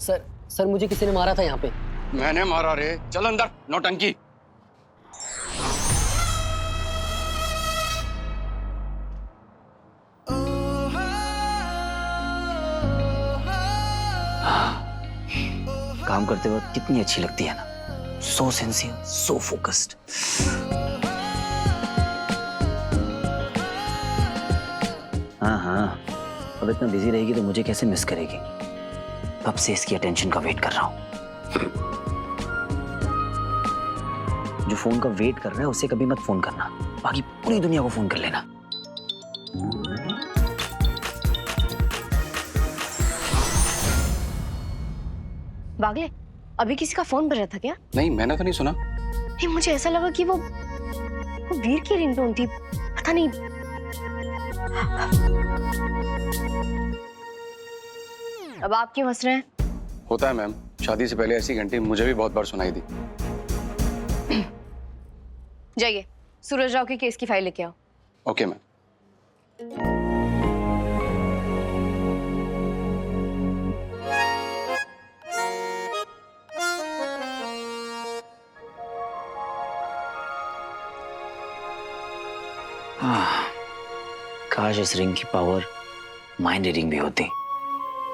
Sir मुझे किसी ने मारा था यहाँ पे। मैंने मारा रे, चल अंदर, नौटंकी। काम करते वक्त कितनी अच्छी लगती है ना, सो सिंसियर, सो फोकस्ड। हाँ, अब इतना बिजी रहेगी तो मुझे कैसे मिस करेगी। कब से इसकी अटेंशन का वेट कर रहा हूँ। जो फोन का वेट कर रहा है उसे कभी मत फोन करना, बाकी पूरी दुनिया को फोन कर लेना। बागले, अभी किसी का फोन बज रहा था क्या? नहीं, मैंने तो नहीं सुना। नहीं, मुझे ऐसा लगा कि वो वीर की रिंगटोन थी, पता नहीं। अब आप क्यों हंस रहे हैं? होता है मैम, शादी से पहले ऐसी घंटी मुझे भी बहुत बार सुनाई दी। जाइए, सूरज राव के केस की फाइल लेके आओ। Okay ma'am. काश इस रिंग की पावर माइंड रीडिंग भी होती,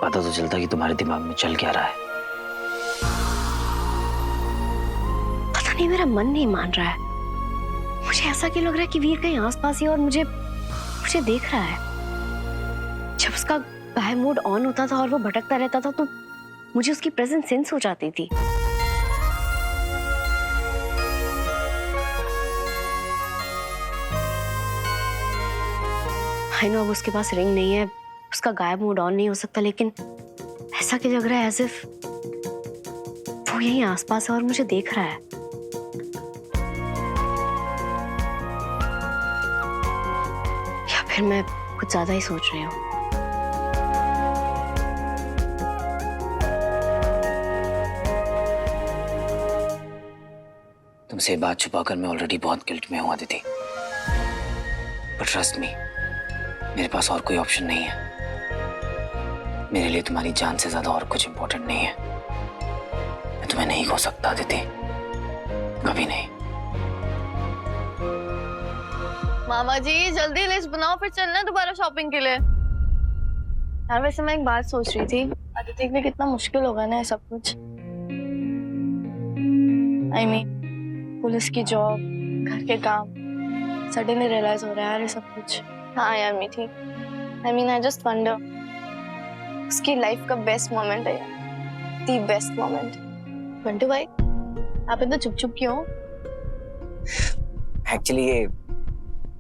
पता तो चलता कि तुम्हारे दिमाग में चल क्या रहा है। पता नहीं, मेरा मन नहीं मान रहा है। मुझे ऐसा क्यों लग रहा है कि वीर कहीं आसपास ही और मुझे देख रहा है। जब उसका गायब मोड ऑन होता था और वो भटकता रहता था तो मुझे उसकी प्रेजेंस सेंस हो जाती थी। आई नो अब उसके पास रिंग नहीं है, उसका गायब मोड ऑन नहीं हो सकता, लेकिन ऐसा क्यों लग रहा है एज इफ वो यहीं आसपास है और मुझे देख रहा है। या फिर मैं कुछ ज्यादा ही सोच रही हूँ। तुमसे बात छुपाकर मैं ऑलरेडी बहुत गिल्ट में हूं अदिति, पर ट्रस्ट मी, मेरे पास और कोई ऑप्शन नहीं है। मेरे लिए तुम्हारी जान से ज्यादा और कुछ इंपॉर्टेंट नहीं है। मैं तुम्हें नहीं खो सकता अदिति, कभी नहीं। मामा जी जल्दी लिस्ट बनाओ, फिर चलना दोबारा शॉपिंग के लिए। यार वैसे मैं एक बात सोच रही थी, अदिति के लिए कितना मुश्किल होगा ना ये सब कुछ। आई मीन पुलिस की जॉब, घर के काम, सडनली रियलाइज हो रहा है यार ये सब कुछ। हाँ यार मीठी, I mean I just wonder, उसकी लाइफ का बेस्ट मोमेंट है यार, दी बेस्ट मोमेंट। बंटू भाई आप इतना चुप चुप क्यों? एक्चुअली ये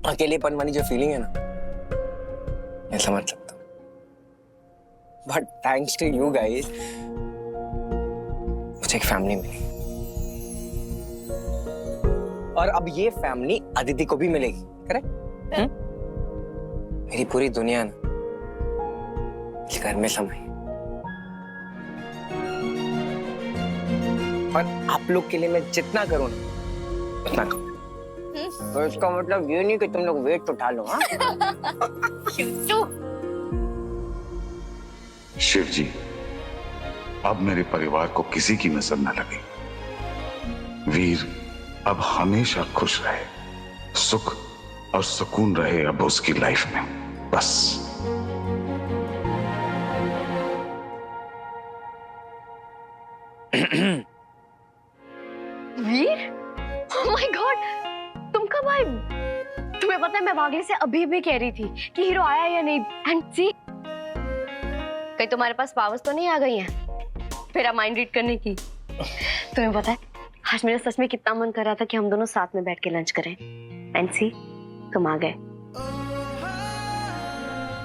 अकेलेपन वाली जो फीलिंग है ना, मैं समझ सकता हूँ, but thanks to you guys मुझे एक फैमिली मिली, और अब ये फैमिली अदिति को भी मिलेगी। करेक्ट? मेरी पूरी दुनिया ना इस घर में समाई, और आप लोग के लिए मैं जितना करूँ ना उतना करूँ। तो इसका मतलब ये नहीं कि तुम लोग वेट उठा लो। हाँ शिव जी, अब मेरे परिवार को किसी की नजर न लगे। वीर अब हमेशा खुश रहे, सुख और सुकून रहे अब उसकी लाइफ में, बस। वीर, ओह माय गॉड, तुम कब आए? तुम्हें पता है मैं बागले से अभी कह रही थी कि हीरो आया या नहीं, एंड सी कहीं तुम्हारे पास पावर्स तो नहीं आ गई हैं मेरा माइंड रीड करने की। तुम्हें पता है आज मेरा सच में कितना मन कर रहा था कि हम दोनों साथ में बैठ के लंच करें, एंड सी तुम आ गए।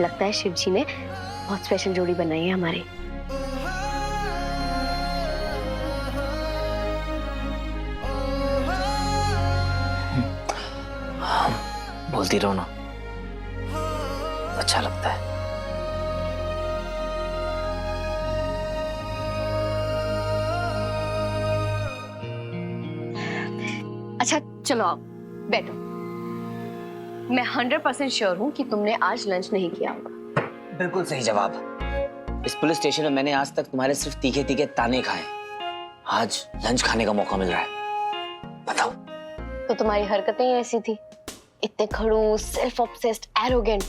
लगता है शिव जी ने बहुत स्पेशल जोड़ी बनाई है हमारी। बोलती रहो ना, अच्छा लगता है। अच्छा चलो आओ बैठो। मैं 100% श्योर हूँ कि तुमने आज लंच नहीं किया होगा। बिल्कुल सही जवाब। इस पुलिस स्टेशन में मैंने आज तक तुम्हारे सिर्फ तीखे तीखे ताने खाए। आज लंच खाने का मौका मिल रहा है। बताओ। तो तुम्हारी हरकतें ही ऐसी थी, इतने खड़ूस, सेल्फ ऑब्सेस्ड, एरोगेंट।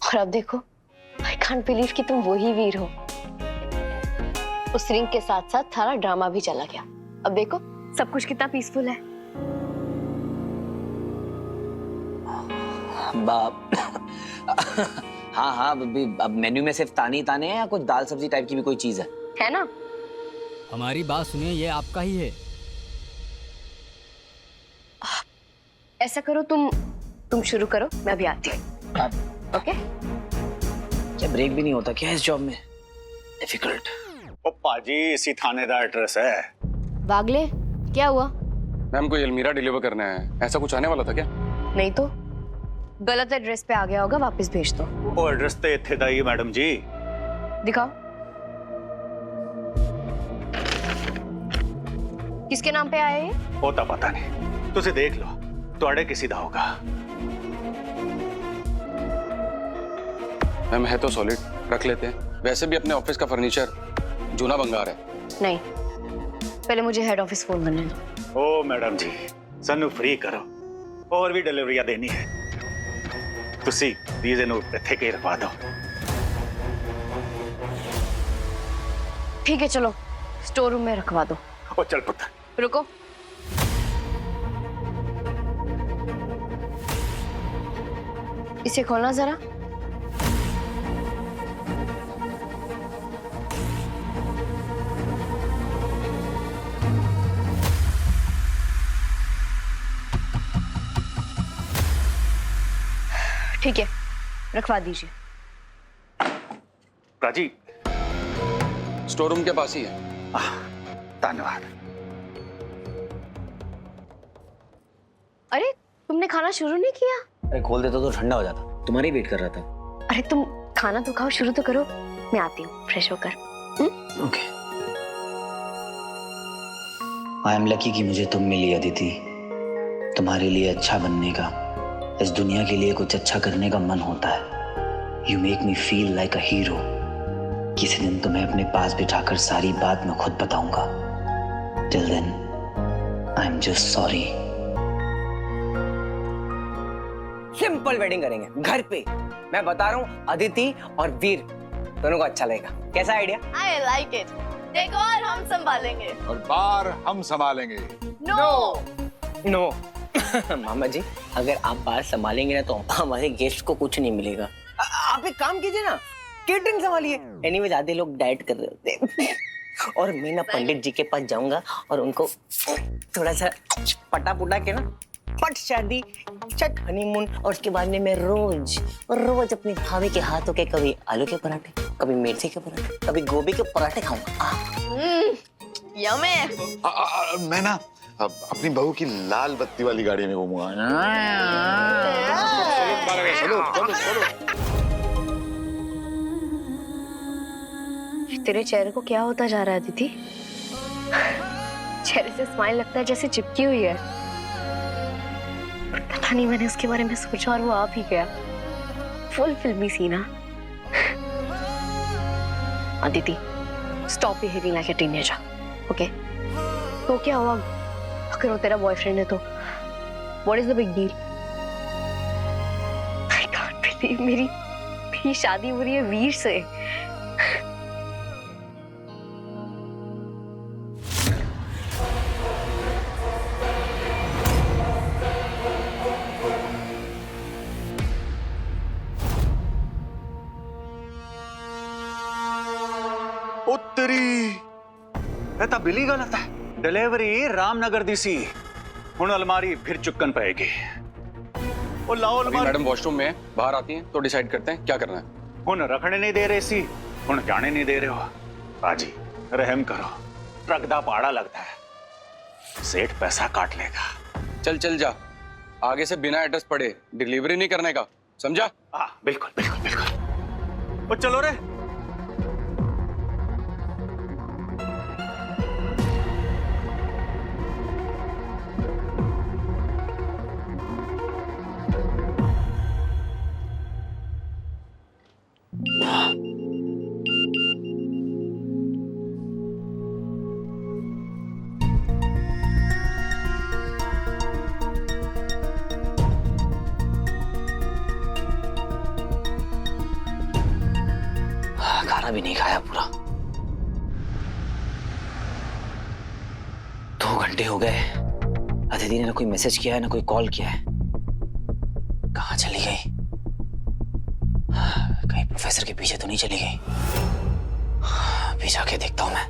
और अब देखो, आई कांट बिलीव कि तुम वही वीर हो। उस रिंग के साथ साथ सारा ड्रामा भी चला गया। अब देखो सब कुछ कितना पीसफुल है। हाँ हाँ, अब मेन्यू में सिर्फ ताने ही ताने हैं या कुछ दाल सब्जी टाइप की भी कोई चीज है ना? हमारी बात सुनिए, ये आपका ही है। ऐसा करो, तुम शुरू करो, मैं अभी आती हूँ। ओके? क्या ब्रेक भी नहीं होता क्या इस जॉब में? डिफिकल्ट। ओ पाजी, इसी थाने का एड्रेस है। वागले, क्या हुआ? मैम को अलमीरा डिलीवर करना है, ऐसा कुछ आने वाला था क्या? नहीं तो गलत एड्रेस पे आ गया होगा, वापस भेज दो। ओ एड्रेस तो इत्थे दा ही मैडम जी। दिखाओ। किसके नाम पे आया ये? वो तो पता नहीं, तुझे देख लो, तुआड़े किसी दा होगा। मैम है तो सॉलिड, रख लेते हैं। वैसे भी अपने ऑफिस का फर्नीचर जूना भंगार है। नहीं, पहले मुझे हेड ऑफिस फोन करने दो। ओ मैडम जी, सानू फ्री करो, और भी डिलीवरियां देनी है। तुसी वीजे नू इत्थे के रखवा दो। ठीक है, चलो स्टोर रूम में रखवा दो। ओ चल पुत्र। रुको। इसे खोलना जरा। ठीक है, रखवा दीजिए। राजी, स्टोर रूम के पास ही है। धन्यवाद। अरे तुमने खाना शुरू नहीं किया? अरे खोल देता तो ठंडा हो जाता। तुम्हारी वेट कर रहा था। अरे तुम खाना तो खाओ, शुरू तो करो। मैं आती हूँ फ्रेश होकर। ओके। आई एम लकी कि मुझे तुम मिली अदिति। तुम्हारे लिए अच्छा बनने का, इस दुनिया के लिए कुछ अच्छा करने का मन होता है। You make me feel like a hero. किसी दिन तुम्हें अपने पास बिठाकर सारी बात मैं खुद बताऊंगा। Till then I am just sorry. Simple wedding करेंगे घर पे। मैं बता रहा हूँ, अदिति और वीर दोनों को अच्छा लगेगा। कैसा idea? I like it. Decor हम संभालेंगे। और बार हम संभालेंगे। नो मामा जी, अगर आप बात संभालेंगे ना तो हमारे गेस्ट को कुछ नहीं मिलेगा। आप एक काम कीजिए ना, केटरिंग संभालिए। एनीवेज आधे लोग डाइट कर रहे होते हैं और मैं ना पंडित जी के पास जाऊंगा और उनको थोड़ा सा पटा पुटा के ना पट शादी, चट हनीमून, और उसके बाद में मैं रोज अपनी भाभी के हाथों के कभी आलू के पराठे, कभी मेथी के पराठे, कभी गोभी के पराठे खाऊंगा। यम्मी। मैं ना अपनी बहू की लाल बत्ती वाली गाड़ी में घूमूंगा। तेरे चेहरे को क्या होता जा रहा है दीदी? चेहरे से स्माइल लगता है जैसे चिपकी हुई है। पता नहीं, मैंने उसके बारे में सोचा और वो आप ही गया। फुल फिल्मी सीना। Aditi, stop behaving like a teenager, okay? तो क्या हुआ अगर वो तेरा बॉयफ्रेंड है तो? What is the big deal? I can't believe मेरी शादी हो रही है वीर से। उत्तरी ਤਾਂ ਬਿਲੀ ਗਲਤ ਹੈ। डिलीवरी रामनगर दी सी, हुन अलमारी फिर चुक्कन पाएगी। ओ लाओ अलमारी। मैडम वॉशरूम में है, बाहर आती हैं तो डिसाइड करते हैं क्या करना है। हुन रखने नहीं दे रहे सी, हुन जाने नहीं दे रहे हो। बाजी रहम करो, ट्रक दा पहाड़ा लगता है, सेठ पैसा काट लेगा। चल चल जा, आगे से बिना एड्रेस पढ़े डिलीवरी नहीं करने का, समझा? हाँ बिल्कुल बिल्कुल बिल्कुल। ओ चलो रे। पूरा। 2 घंटे हो गए, अदिति ने ना कोई मैसेज किया है ना कोई कॉल किया है। कहाँ चली गई? कहीं प्रोफेसर के पीछे तो नहीं चली गई? अभी जाके देखता हूँ मैं।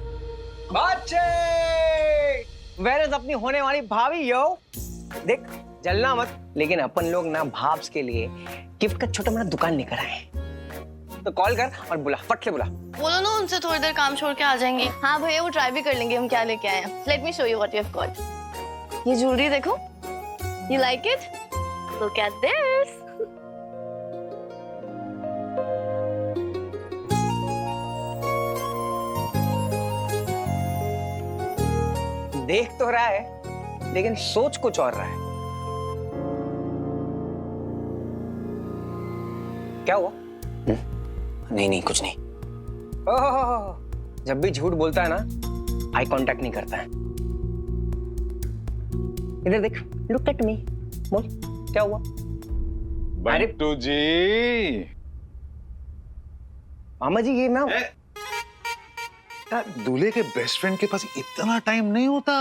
बच्चे, वेयर इज अपनी होने वाली भाभी? यो देख, जलना मत, लेकिन अपन लोग ना भाब्स के लिए गिफ्ट का छोटा मोटा दुकान लेकर आए, तो कॉल कर और बुला, फट से बुला। बोलो ना उनसे थोड़ी देर काम छोड़ के आ जाएंगे। हाँ भैया, वो ट्राई भी कर लेंगे हम क्या लेके आए हैं। Let me show you what you have got. ये ज्वेलरी देखो, you like it? Look at this. देख तो रहा है, लेकिन सोच कुछ और रहा है। क्या हुआ? नहीं कुछ नहीं। ओह, जब भी झूठ बोलता है ना, आई कांटेक्ट नहीं करता है। इधर देख, लुक एट मी, बोल क्या हुआ? बंटू जी, मामा जी ये ना दूल्हे के बेस्ट फ्रेंड के पास इतना टाइम नहीं होता,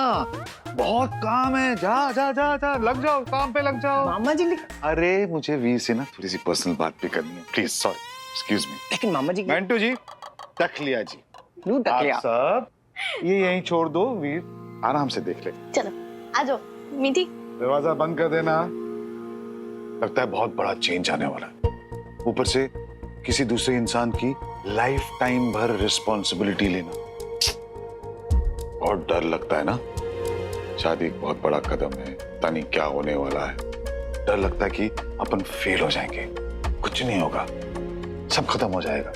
बहुत काम है। जा जा जा जा, लग जाओ काम पे, लग जाओ। मामा जी अरे मुझे वीर से ना थोड़ी सी पर्सनल बात भी करनी है, प्लीज। Sorry, excuse me. लेकिन मामा जी बंटू जी, तखलिया जी, लू तकिया आप सब ये यहीं छोड़ दो, वीर आराम से देख ले। चलो आ जाओ मीठी। दरवाजा बंद कर देना। लगता है बहुत बड़ा चेंज आने वाला है, ऊपर से किसी दूसरे इंसान की लाइफ टाइम भर रिस्पॉन्सिबिलिटी लेना। बहुत डर लगता है ना, शादी एक बहुत बड़ा कदम है, पता नहीं क्या होने वाला है। डर लगता है कि अपन फेल हो जाएंगे, कुछ नहीं होगा, सब खत्म हो जाएगा।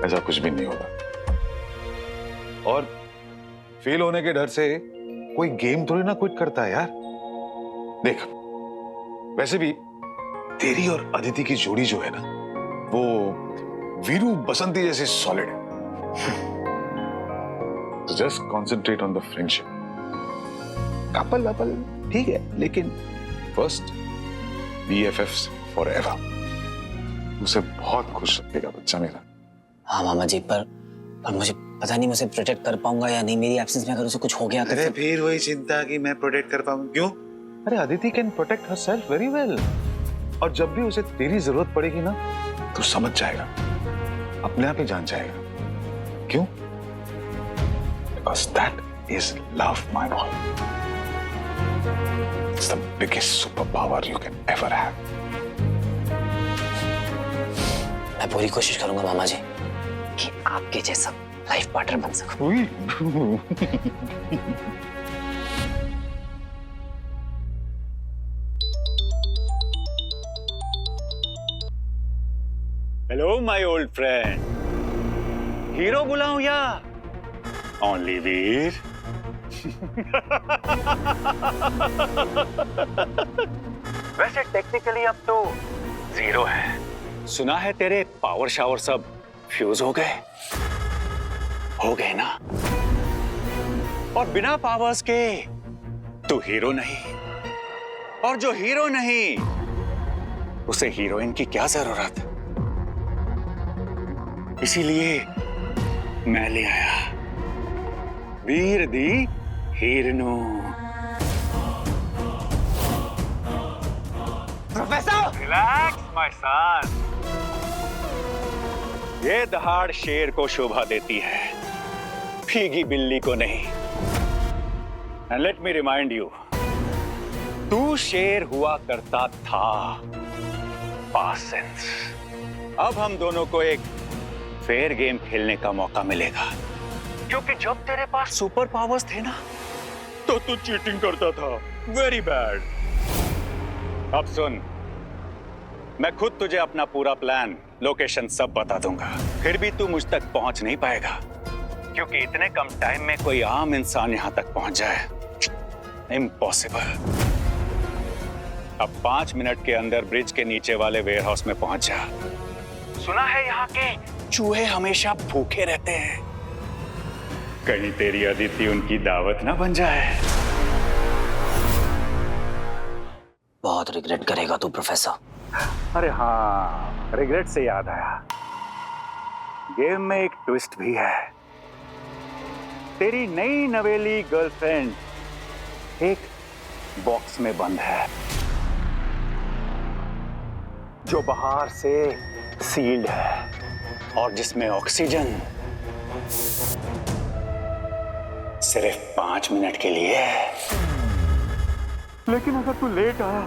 ऐसा कुछ भी नहीं होगा। और फेल होने के डर से कोई गेम थोड़ी ना क्विट करता है यार। देख, वैसे भी तेरी और अदिति की जोड़ी जो है ना, वो वीरू बसंती जैसे सॉलिड है। तो just concentrate on the friendship. Couple वपल ठीक है, लेकिन फर्स्ट BFFs फॉरएवर। उसे बहुत खुश रखेगा बच्चा मेरा। हाँ मामा जी, पर मुझे पता नहीं मैं उसे प्रोटेक्ट कर पाऊंगा या नहीं। मेरी एब्सेंस में अगर उसे कुछ हो गया तो अरे फिर वही चिंता कि मैं प्रोटेक्ट कर पाऊंगा। क्यों? अरे Aditi can protect herself very well, और जब भी उसे तेरी जरूरत पड़ेगी ना, तो समझ जाएगा, अपने आप ही जान जाएगा। क्यों? Because that is love, my boy. It's the biggest superpower you can ever have. मैं पूरी कोशिश करूंगा मामा जी कि आपके जैसा लाइफ पार्टनर बन सकूं। Hello my old friend. Hero बुलाऊं या ओनली वीर? वैसे टेक्निकली अब तो 0 है। सुना है तेरे पावर शावर सब फ्यूज हो गए ना। और बिना पावर्स के तू हीरो नहीं, और जो हीरो नहीं उसे हीरोइन की क्या जरूरत। इसीलिए मैं ले आया वीर दी हीरनो। Professor, relax my son. ये दहाड़ शेर को शोभा देती है, भीगी बिल्ली को नहीं। And let me remind you, तू शेर हुआ करता था पास्ट टेंस। अब हम दोनों को एक फेयर गेम खेलने का मौका मिलेगा, क्योंकि जब तेरे पास सुपर पावर्स थे ना, तो तू चीटिंग करता था। Very bad. अब सुन, मैं खुद तुझे अपना पूरा प्लान, लोकेशन सब बता दूंगा, फिर भी तू मुझ तक पहुंच नहीं पाएगा, क्योंकि इतने कम टाइम में कोई आम इंसान यहां तक पहुंच जाए, इम्पॉसिबल। अब 5 मिनट के अंदर ब्रिज के नीचे वाले वेयर हाउस में पहुंच जा। सुना है यहाँ के चूहे हमेशा भूखे रहते हैं, कहीं तेरी अदिति उनकी दावत ना बन जाए। बहुत रिग्रेट करेगा तू प्रोफेसर। अरे हाँ, रिग्रेट से याद आया, गेम में एक ट्विस्ट भी है। तेरी नई नवेली गर्लफ्रेंड एक बॉक्स में बंद है, जो बाहर से सील्ड है और जिसमें ऑक्सीजन सिर्फ 5 मिनट के लिए है। लेकिन अगर तू लेट आया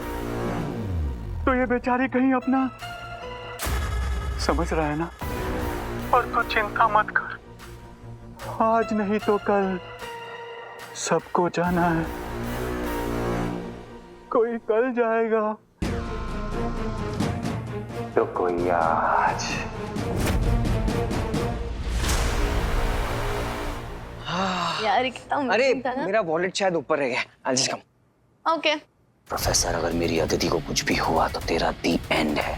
तो ये बेचारी कहीं अपना, समझ रहा है ना? और तू चिंता मत कर, आज नहीं तो कल सबको जाना है। कोई कल जाएगा तो कोई आज। यार कितना अरे अमेजिंग था ना। मेरा वॉलेट शायद ऊपर रह गया। I'll just come. Okay professor, अगर मेरी अदिति को कुछ भी हुआ तो तेरा दी एंड है।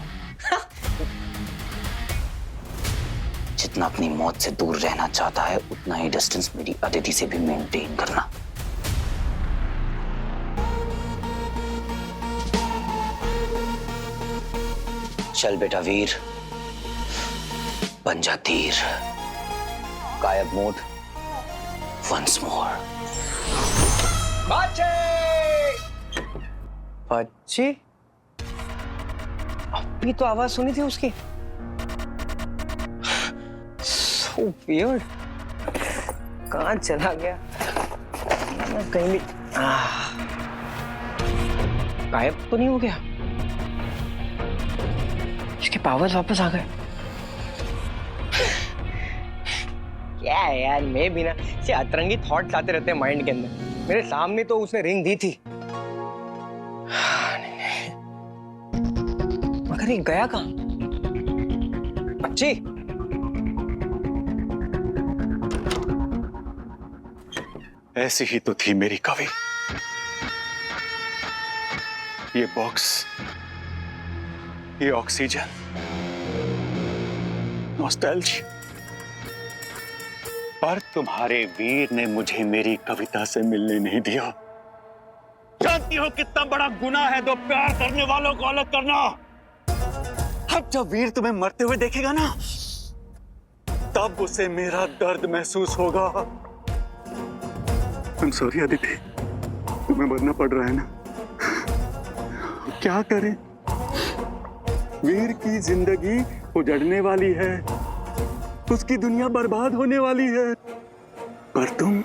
जितना अपनी मौत से दूर रहना चाहता है उतना ही डिस्टेंस मेरी अदिति से भी मेंटेन करना। चल बेटा वीर, बन जा तीर। गायब मोड वंस मोर। बच्चे, अभी तो आवाज सुनी थी उसकी। So weird. कहाँ चला गया? कहीं भी गायब तो नहीं हो गया? इसके पावर्स वापस आ गए? क्या है यार, मैं भी ना से अतरंगी थॉट्स आते रहते हैं माइंड के अंदर। मेरे सामने तो उसने रिंग दी थी, मगर ये गया कहाँ? बच्ची, ऐसी ही तो थी मेरी कवि। ये बॉक्स, ये ऑक्सीजन, नॉस्टैल्जिया। पर तुम्हारे वीर ने मुझे मेरी कविता से मिलने नहीं दिया। जानती हो कितना बड़ा गुनाह है दो प्यार करने वालों को अलग करना। अब जब वीर तुम्हें मरते हुए देखेगा ना, तब उसे मेरा दर्द महसूस होगा। I'm sorry अदिति, तुम्हें मरना पड़ रहा है ना? क्या करें? वीर की जिंदगी उजड़ने वाली है, उसकी दुनिया बर्बाद होने वाली है। पर तुम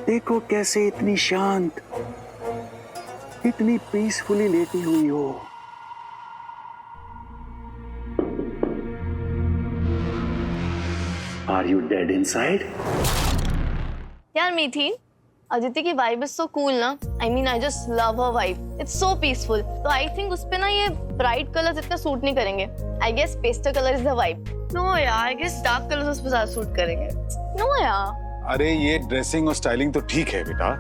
देखो कैसे इतनी शांत, इतनी पीसफुली लेटी हुई हो। Are you dead inside? यार मीठी, अदिति की वाइब इज सो कूल ना। I mean I just love her vibe, it's so peaceful. तो आई थिंक उस पे ना ये ब्राइट कलर्स इतना सूट नहीं करेंगे। I guess pastel colour is the vibe. No यार, आई गेस डार्क कलर्स उस पे ज्यादा सूट करेंगे। नो यार। अरे ये ड्रेसिंग और स्टाइलिंग तो ठीक है बेटा,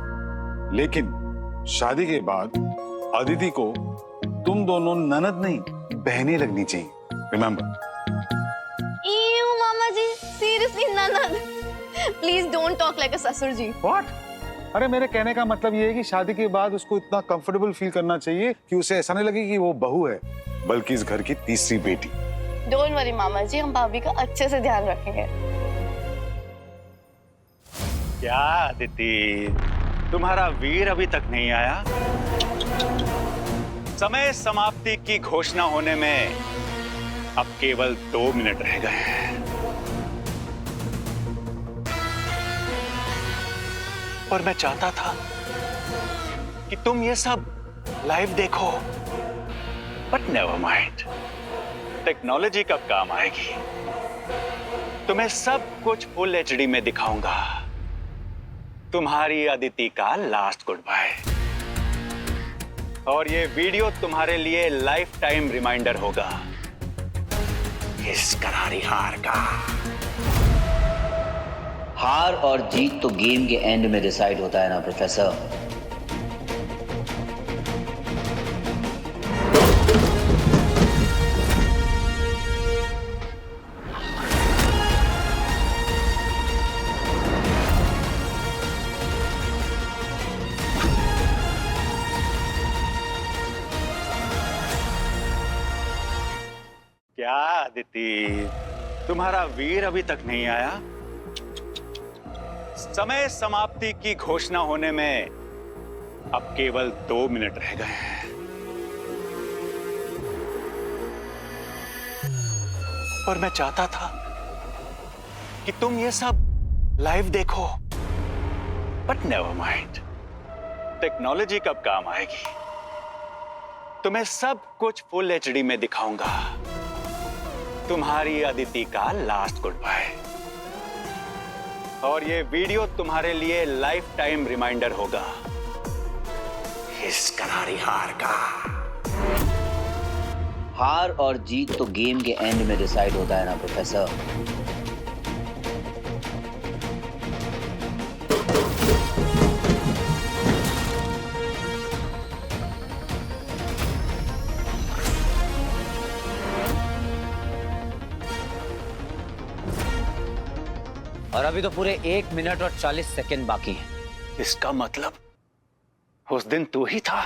लेकिन शादी के बाद अदिति को तुम दोनों ननद नहीं बहनें लगनी चाहिए। रिमेम्बर। Ew, मामा जी, सीरियसली ननद? प्लीज डोंट टॉक लाइक अ ससुर जी। व्हाट? अरे मेरे कहने का मतलब ये है कि शादी के बाद उसको इतना कंफर्टेबल फील करना चाहिए कि उसे ऐसा नहीं लगे कि वो बहू है, बल्कि इस घर की तीसरी बेटी। डोंट वरी मामा जी, हम भाभी का अच्छे से ध्यान रखेंगे। क्या अदिति, तुम्हारा वीर अभी तक नहीं आया? समय समाप्ति की घोषणा होने में अब केवल 2 मिनट रह गए हैं। और मैं चाहता था कि तुम ये सब लाइव देखो, बट नेवर माइंड, टेक्नोलॉजी कब काम आएगी। तुम्हें सब कुछ फुल एचडी में दिखाऊंगा। तुम्हारी अदिति का लास्ट गुड बाय। और ये वीडियो तुम्हारे लिए लाइफ टाइम रिमाइंडर होगा इस करारी हार का। हार और जीत तो गेम के एंड में डिसाइड होता है ना प्रोफेसर। क्या अदिति, तुम्हारा वीर अभी तक नहीं आया। समय समाप्ति की घोषणा होने में अब केवल 2 मिनट रह गए हैं। और मैं चाहता था कि तुम ये सब लाइव देखो, बट नेवर माइंड, टेक्नोलॉजी कब काम आएगी। तुम्हें सब कुछ फुल एचडी में दिखाऊंगा। तुम्हारी अदिति का लास्ट गुड बाय। और ये वीडियो तुम्हारे लिए लाइफ टाइम रिमाइंडर होगा इस करारी हार का। हार और जीत तो गेम के एंड में डिसाइड होता है ना प्रोफेसर। और अभी तो पूरे 1 मिनट और 40 सेकंड बाकी हैं। इसका मतलब उस दिन तू ही था।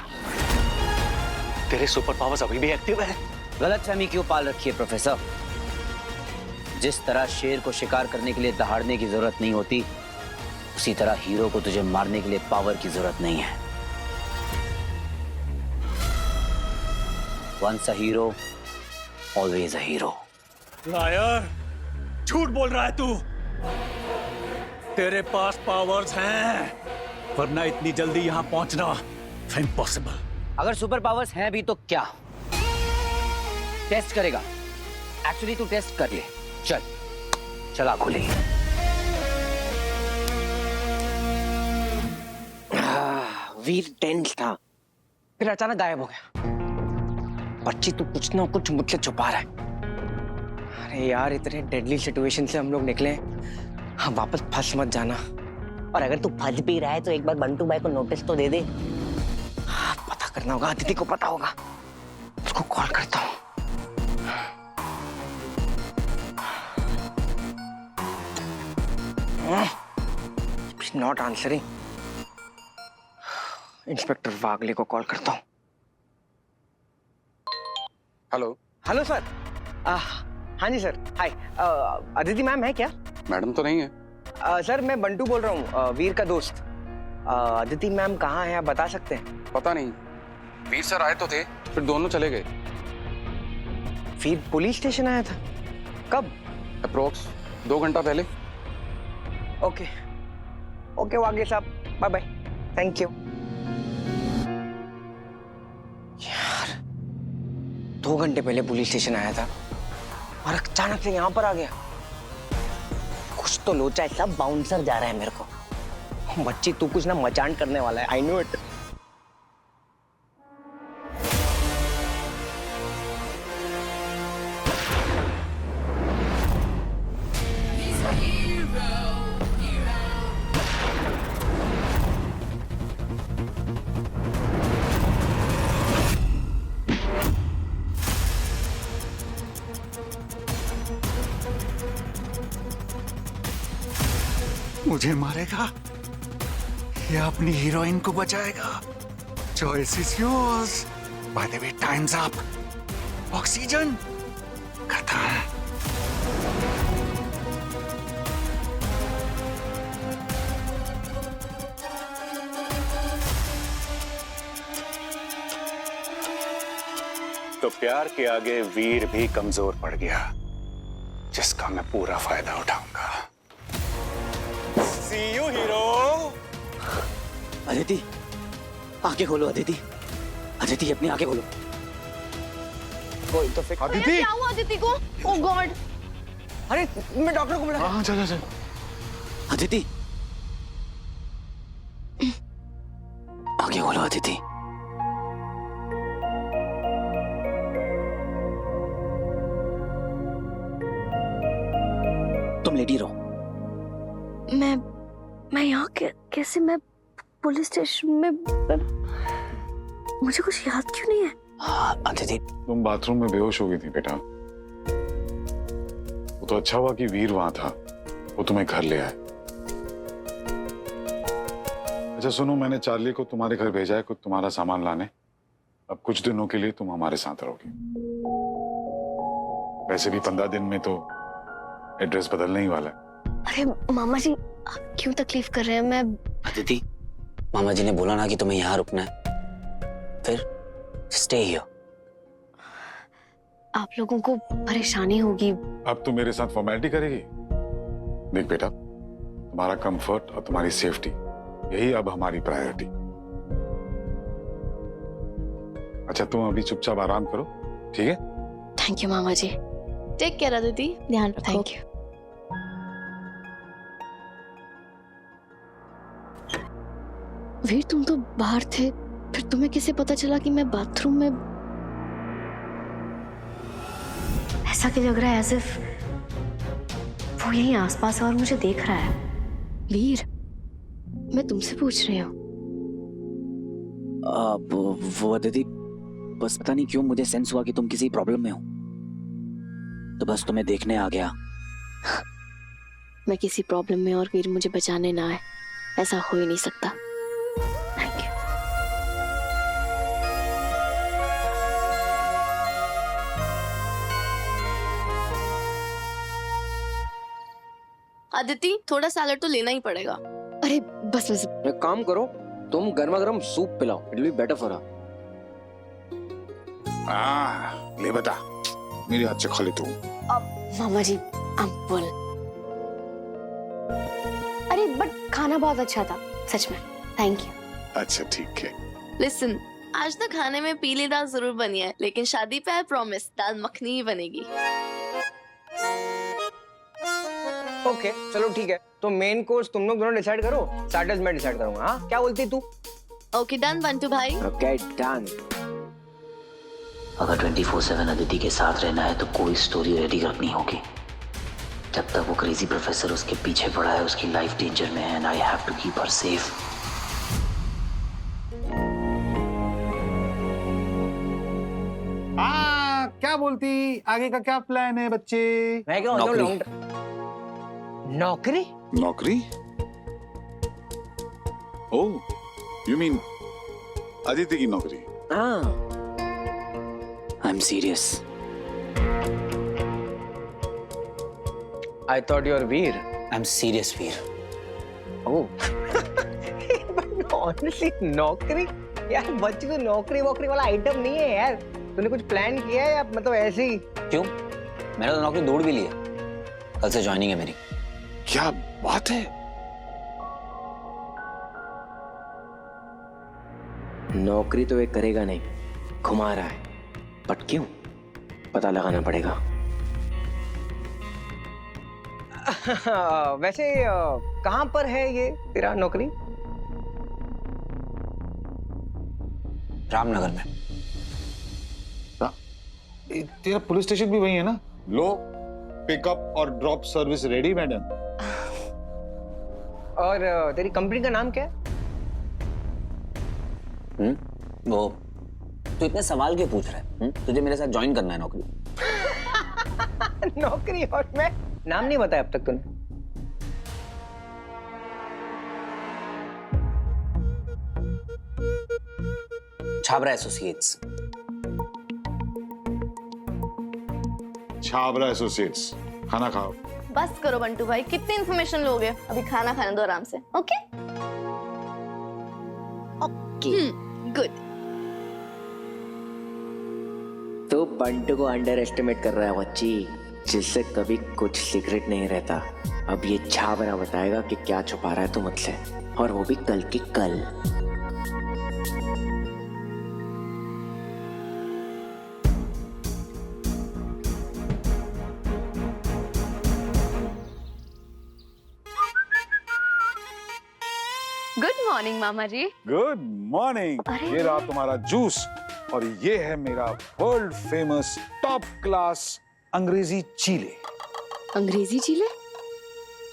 तेरे सुपर पावर्स अभी भी एक्टिव है। गलतफहमी क्यों पाल रखी है प्रोफेसर? जिस तरह शेर को शिकार करने के लिए दहाड़ने की जरूरत नहीं होती, उसी तरह हीरो को तुझे मारने के लिए पावर की जरूरत नहीं है। Once a hero always a hero. Liar, झूठ बोल रहा है तू। तेरे पास पावर्स हैं, वरना इतनी जल्दी यहां पहुंचना इम्पॉसिबल। अगर सुपर पावर्स हैं भी तो क्या? टेस्ट करेगा? एक्चुअली तू टेस्ट कर ले। चल चला खोले। वीर टेंस था, फिर अचानक गायब हो गया। बच्ची तू कुछ ना कुछ मुझसे छुपा रहा है। अरे यार, इतने डेडली सिचुएशन से हम लोग निकले, हाँ वापस फंस मत जाना। और अगर तू फंस भी रहा है तो एक बार बंटू भाई को नोटिस तो दे दे। हाँ, पता करना होगा, अदिति को पता होगा। उसको कॉल करता हूँ। Not answering. इंस्पेक्टर वागले को कॉल करता हूँ। हेलो। Hello sir. हाँ जी सर, हाय। अदिति मैम है क्या? मैडम तो नहीं है। सर मैं बंटू बोल रहा हूँ, वीर का दोस्त। अदिति मैम कहाँ है, आप बता सकते हैं? पता नहीं, वीर सर आए तो थे, फिर दोनों चले गए। वीर पुलिस स्टेशन आया था? कब? अप्रोक्स 2 घंटा पहले। ओके ओके वागे साहब, बाय बाय, थैंक यू। यार 2 घंटे पहले पुलिस स्टेशन आया था और अचानक से यहाँ पर आ गया। कुछ तो लोचा है, सब बाउंसर जा रहा है मेरे को। बच्ची तू कुछ ना मचान करने वाला है, आई नो इट। मुझे मारेगा या अपनी हीरोइन को बचाएगा? Choice is yours. By the way, times up. Oxygen खत्म। तो प्यार के आगे वीर भी कमजोर पड़ गया, जिसका मैं पूरा फायदा उठाऊंगा। See you, hero. अदिति, आंखें खोलो अदिति। अदिति अपनी आंखें खोलो। कोई तो फिक्र। अदिति, क्या हुआ अदिति को? ओह गॉड। अरे मैं डॉक्टर को बुला। हाँ चल चल। अदिति, आंखें खोलो अदिति। तुम लेटी रहो। मैं यहाँ कैसे? मैं पुलिस स्टेशन में मुझे कुछ याद क्यों नहीं है? हाँ अदिति, तुम बाथरूम में बेहोश हो गई थी बेटा। वो तो अच्छा हुआ कि वीर वहां था, वो तुम्हें घर ले आए। अच्छा सुनो, मैंने चार्ली को तुम्हारे घर भेजा है कुछ तुम्हारा सामान लाने। अब कुछ दिनों के लिए तुम हमारे साथ रहोगी। वैसे भी 15 दिन में तो एड्रेस बदलने ही वाला है। अरे मामा जी, आप क्यों तकलीफ कर रहे हैं? मैं अदिति, मामा जी ने बोला ना कि तुम्हें यहाँ रुकना है, फिर स्टे हियर। आप लोगों को परेशानी होगी। अब तू मेरे साथ फॉर्मेलिटी करेगी? देख बेटा, तुम्हारा कंफर्ट और तुम्हारी सेफ्टी यही अब हमारी प्रायोरिटी। अच्छा तुम अभी चुपचाप आराम करो, ठीक है? थैंक यू मामा जी। टेक केयर अदिति, ध्यान रखो। Thank you. वीर, तुम तो बाहर थे, फिर तुम्हें कैसे पता चला कि मैं बाथरूम में? ऐसा क्या लग रहा है एज़ इफ वो यहीं आसपास है और मुझे देख रहा है। वीर, मैं तुमसे पूछ रही हूँ। वो अदिति, बस पता नहीं क्यों मुझे सेंस हुआ कि तुम किसी प्रॉब्लम में हो, तो बस तुम्हें देखने आ गया। मैं किसी प्रॉब्लम में और वीर मुझे बचाने ना आए, ऐसा हो ही नहीं सकता। Thank you. अदिति, थोड़ा सैलेड तो लेना ही पड़ेगा। अरे बस बस। एक काम करो, तुम गर्मा गर्म सूप पिलाओ, it will be better for her. ले बता, मेरे हाथ से खा ले तू। मामा जी, अम्पल। अरे बट खाना बहुत अच्छा था, सच में। Thank you. अच्छा ठीक है। लिसन, आज तो खाने में पीली दाल जरूर बनी है, लेकिन शादी पे आई प्रॉमिस दाल मखनी ही बनेगी। ओके चलो ठीक है, तो मेन कोर्स तुम लोग दोनों डिसाइड करो, स्टार्टर्स मैं डिसाइड करूंगा। हाँ, क्या बोलती तू? ओके डन बंटू भाई। Okay done. अगर 24/7 अदिति के साथ रहना है तो कोई स्टोरी रेडी रखनी होगी। जब तक वो क्रेजी प्रोफेसर उसके पीछे पड़ा है, उसकी लाइफ डेंजर में है, and I have to keep her safe. क्या बोलती, आगे का क्या प्लान है बच्चे? मैं क्या नौकरी। नौकरी? नौकरी? ओह, यू मीन अदिति की नौकरी? हाँ। I am serious. I thought you're Veer. I am serious Veer. Oh. But honestly नौकरी? यार बच्ची तो नौकरी वोकरी वाला आइटम नहीं है यार। तूने कुछ प्लान किया है या मतलब ऐसे ही? क्यों? मैंने तो नौकरी दौड़ भी ली है, कल से ज्वाइनिंग है मेरी। क्या बात है? नौकरी तो ये करेगा नहीं, घुमा रहा है। बट क्यों? पता लगाना पड़ेगा। वैसे कहाँ पर है ये तेरा नौकरी? रामनगर में। तेरा पुलिस स्टेशन भी वही है ना? लो, पिकअप और ड्रॉप सर्विस रेडी मैडम। और तेरी कंपनी का नाम क्या है? वो तू इतने सवाल क्यों पूछ रहा है? तुझे मेरे साथ ज्वाइन करना है नौकरी? नौकरी? और मैं नाम नहीं बताया अब तक तूने। छाबरा एसोसिएट्स। छाबरा एसोसिएट्स। खाना खाओ। बस करो बंटू भाई, कितनी इन्फॉर्मेशन लोगे? अभी खाना खाने दो आराम से। Okay okay good. तो बंटू को अंडर एस्टिमेट कर रहा है बच्ची, जिससे कभी कुछ सीक्रेट नहीं रहता। अब ये छाबरा बताएगा कि क्या छुपा रहा है तू मुझसे, और वो भी कल की कल। गुड मॉर्निंग मामा जी। Good morning. अरे। ये रहा तुम्हारा जूस, और ये है मेरा वर्ल्ड फेमस टॉप क्लास अंग्रेजी चीले। अंग्रेजी चीले?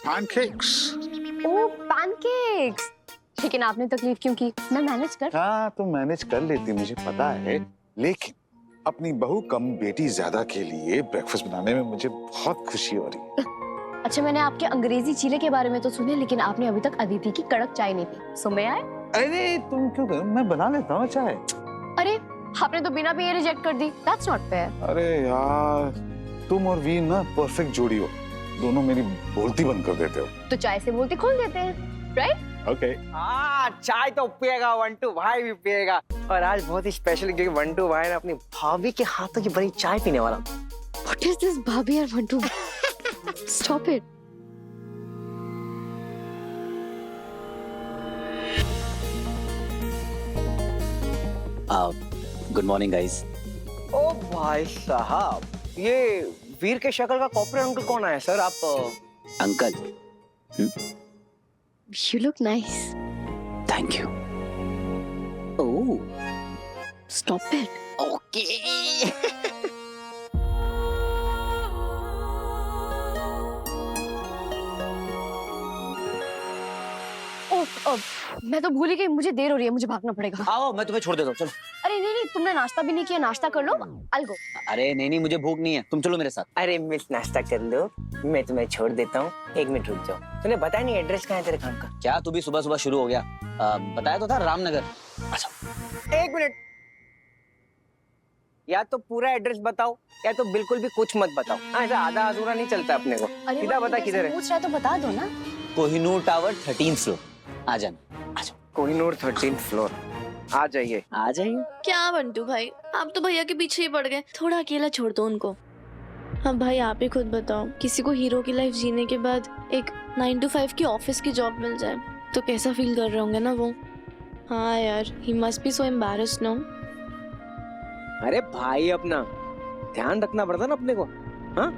पैनकेक्स। ओह पैनकेक्स। लेकिन आपने तकलीफ क्यों की? मैं मैनेज कर। हाँ तुम मैनेज कर लेती, मुझे पता है, लेकिन अपनी बहू कम बेटी ज्यादा के लिए ब्रेकफास्ट बनाने में मुझे बहुत खुशी हो रही है। अच्छा, मैंने आपके अंग्रेजी चीले के बारे में तो सुने, लेकिन आपने अभी तक अदिति की कड़क चाय नहीं पी। सो मैं आए? अरे तुम क्यों कर? मैं बना लेता हूँ चाय। अरे आपने तो बिना पिए रिजेक्ट कर दी। That's not fair. अरे यार, तुम और वीर ना परफेक्ट जोड़ी हो। दोनों मेरी बोलती बंद कर देते हो। तो चाय से बोलती खोल देते हैं, राइट? ओके। हाँ, चाय तो पिएगा, वंटू भाई भी पिएगा। और आज बहुत ही स्पेशल क्योंकि वंटू भाई ने अपनी भाभी के हाथों की बनी चाय पीने वाला। What is this भाभी और वंटू? Stop it. Good morning guys. ओ भाई साहब, ये वीर के शक्ल का कॉर्पोरेट अंकल कौन आया सर? आप uncle. You look nice. Thank you. ओह, Stop it. ओके। ओह, मैं तो भूल ही गई, मुझे देर हो रही है, मुझे भागना पड़ेगा। आओ मैं तुम्हें छोड़ देता हूँ, चलो। अरे नहीं, तुमने नाश्ता भी नहीं किया, नाश्ता कर लो। I'll go. अरे नहीं मुझे भूख नहीं है, तुम चलो मेरे साथ। अरे मिस, नाश्ता कर लो, मैं तुम्हें छोड़ देता हूँ। 1 मिनट रुक जाओ। तूने बताया नहीं एड्रेस कहाँ है तेरे काम का? क्या तू भी सुबह सुबह शुरू हो गया? बताया तो था, रामनगर। अच्छा 1 मिनट, या तो पूरा एड्रेस बताओ या तो बिल्कुल भी कुछ मत बताओ। ऐसा आधा अधूरा नहीं चलता अपने को। सीधा बता किधर है। पूछ रहा है तो बता दो ना। Kohinoor tower 13th floor. आ जाना, आ जाओ। Kohinoor 13th floor. आ जाइए। आ जाइए। क्या बंटू भाई, आप तो भैया के पीछे ही पड़ गए। थोड़ा अकेला छोड़ दो उनको। अब भाई आप ही खुद बताओ, किसी को हीरो की लाइफ जीने के बाद एक 9 to 5 की ऑफिस की जॉब मिल जाए तो कैसा फील कर रहे होंगे ना वो। हाँ यार, he must be so embarrassed no. अरे भाई अपना ध्यान रखना पड़ता ना अपने को। हाँ,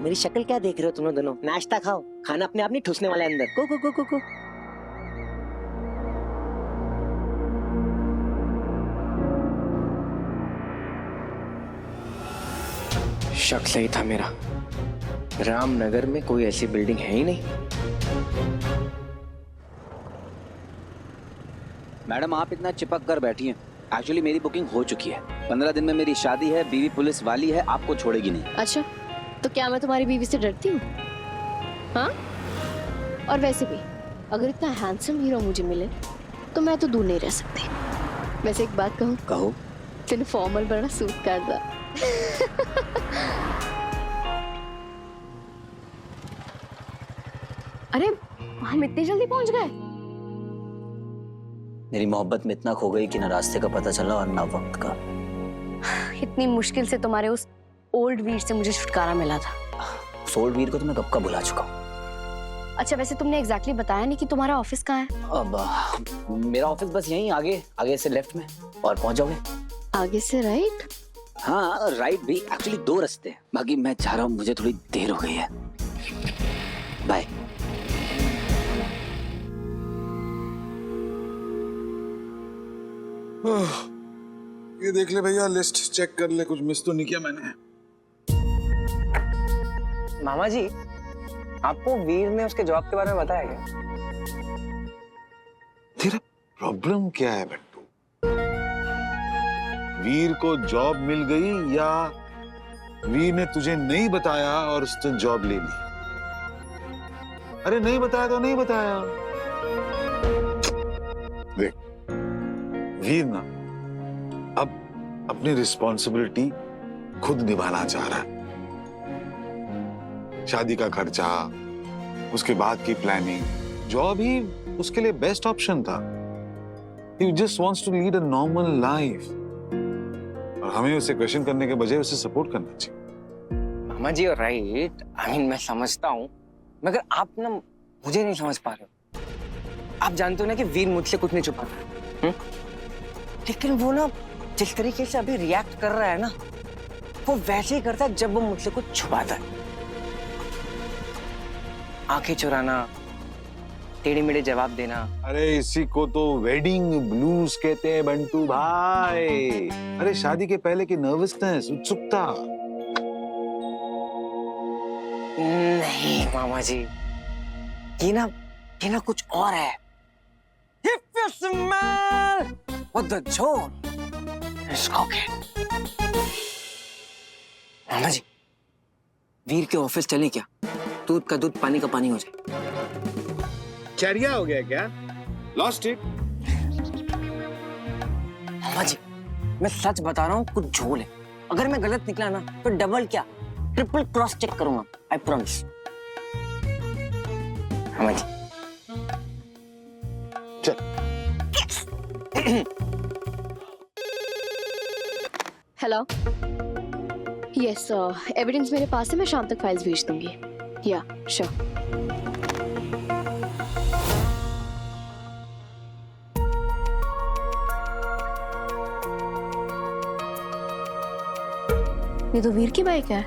मेरी शक्ल क्या देख रहे हो तुम दोनों? नाश्ता खाओ, खाना अपने आप नहीं ठुसने वाला है अंदर। को शक सही था मेरा, रामनगर में कोई ऐसी बिल्डिंग है ही नहीं। मैडम आप इतना चिपक कर बैठी हैं। एक्चुअली मेरी बुकिंग हो चुकी है। 15 दिन में मेरी शादी है, बीवी पुलिस वाली है, आपको छोड़ेगी नहीं। अच्छा, तो क्या मैं तुम्हारी बीवी से डरती हूँ? हाँ? और वैसे भी अगर इतना हैंडसम हीरो मुझे मिले तो मैं तो दूर नहीं रह सकती। वैसे एक बात कहूँ? कहो। फिर फॉर्मल बड़ा सूट करता। अरे हम इतनी जल्दी पहुंच गए? मेरी मोहब्बत में इतना खो गई कि ना रास्ते का पता चला और ना वक्त का। इतनी मुश्किल से तुम्हारे उस ओल्ड वीर से मुझे छुटकारा मिला था। उस ओल्ड वीर को तो मैं कब का भुला चुका हूँ। अच्छा वैसे तुमने एग्जैक्टली बताया नहीं कि तुम्हारा ऑफिस कहाँ है? अब मेरा ऑफिस बस यहीं आगे से लेफ्ट में, और पहुंच जाओगे। आगे से राइट? हाँ राइट भी, एक्चुअली 2 रास्ते हैं। बाकी मैं चाह रहा हूँ, मुझे थोड़ी देर हो गई है। बाय। ये देख ले भैया, लिस्ट चेक कर ले, कुछ मिस तो नहीं किया मैंने। मामा जी, आपको वीर ने उसके जॉब के बारे में बताया क्या? तेरा प्रॉब्लम क्या है बट्टू? वीर को जॉब मिल गई या वीर ने तुझे नहीं बताया और उसने जॉब ले ली? अरे नहीं बताया तो नहीं बताया। देख, वीर ना अब अपनी रिस्पॉन्सिबिलिटी खुद निभाना चाह रहा है। शादी का खर्चा, उसके बाद की प्लानिंग, जॉब ही उसके लिए बेस्ट ऑप्शन था। He just wants to lead a normal life. और हमें उसे क्वेश्चन करने के बजाय उसे सपोर्ट करना चाहिए। मामा जी राइट, आई मीन मैं समझता हूँ, मगर आप ना मुझे नहीं समझ पा रहे हो। आप जानते हो ना कि वीर मुझसे कुछ नहीं छुपाता है, लेकिन वो ना जिस तरीके से अभी रिएक्ट कर रहा है ना, वो वैसे ही करता है जब वो मुझसे कुछ छुपाता है। आंखें चुराना, टेढ़े मेढ़े जवाब देना। अरे इसी को तो वेडिंग ब्लूज कहते हैं बंटू भाई। अरे शादी के पहले की नर्वसनेस, उत्सुकता। नहीं मामा जी, ये ना कुछ और है। If you smell what the John is cooking. मामा जी, वीर के ऑफिस चले क्या? दूध का दूध, पानी का पानी हो जाए। चरिया हो गया क्या? Lost it? मामा जी, मैं सच बता रहा हूँ, कुछ झोल है। अगर मैं गलत निकला ना तो डबल क्या ट्रिपल क्रॉस चेक करूंगा, आई प्रॉमिस। मामा जी हेलो, यस एविडेंस मेरे पास है, मैं शाम तक फाइल्स भेज दूंगी। या श्योर। ये तो वीर की बाइक है,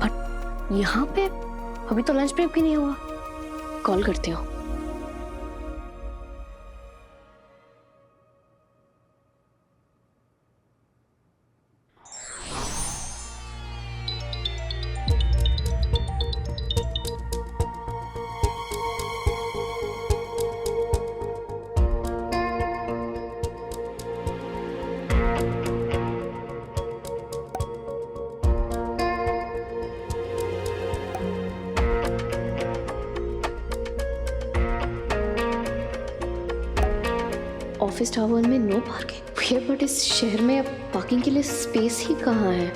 बट यहाँ पे अभी तो लंच ब्रेक भी नहीं हुआ। कॉल करती हूँ। ऑफिस टावर में नो पार्किंग, बट इस शहर में अब पार्किंग के लिए स्पेस ही कहाँ है?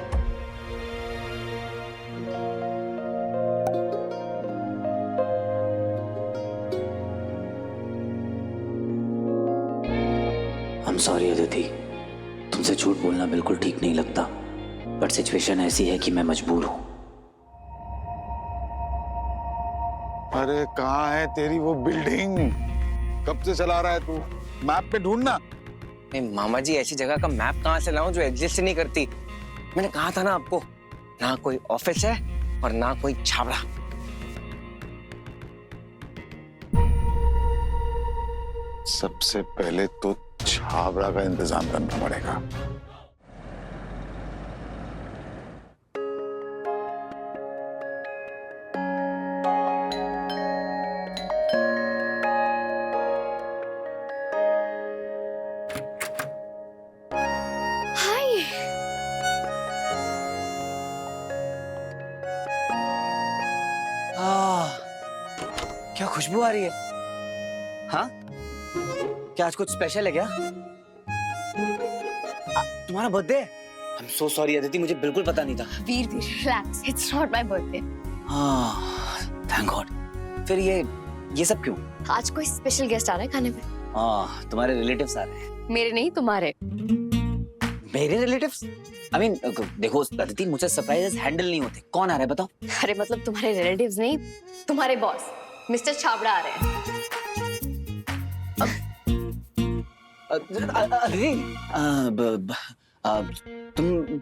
I'm sorry अदिति, तुमसे झूठ बोलना बिल्कुल ठीक नहीं लगता, बट सिचुएशन ऐसी है कि मैं मजबूर हूँ। अरे कहाँ है तेरी वो बिल्डिंग? कब से चला रहा है तू? मैप पे ढूंढना। नहीं मामा जी, ऐसी जगह का मैप कहाँ से लाऊं जो एग्जिस्ट ही नहीं करती? मैंने कहा था ना आपको, ना कोई ऑफिस है और ना कोई छावड़ा। सबसे पहले तो छावड़ा का इंतजाम करना पड़ेगा। क्या खुशबू आ रही है? हाँ, क्या आज कुछ स्पेशल है क्या? तुम्हारा birthday? I am so sorry Aditi, मुझे बिल्कुल पता नहीं था। Veer relax, it's not my birthday. Thank God. फिर ये सब क्यों? आज कोई स्पेशल गेस्ट आ रहा है खाने पे। तुम्हारे रिलेटिव्स आ रहे हैं। मेरे नहीं, तुम्हारे। मेरे रिलेटिव्स? आई मीन देखो अदिति, मुझे सरप्राइजेस हैंडल नहीं होते। कौन आ रहा है बताओ? अरे मतलब तुम्हारे रिलेटिव्स नहीं, तुम्हारे बॉस मिस्टर छाबड़ा आ रहे हैं।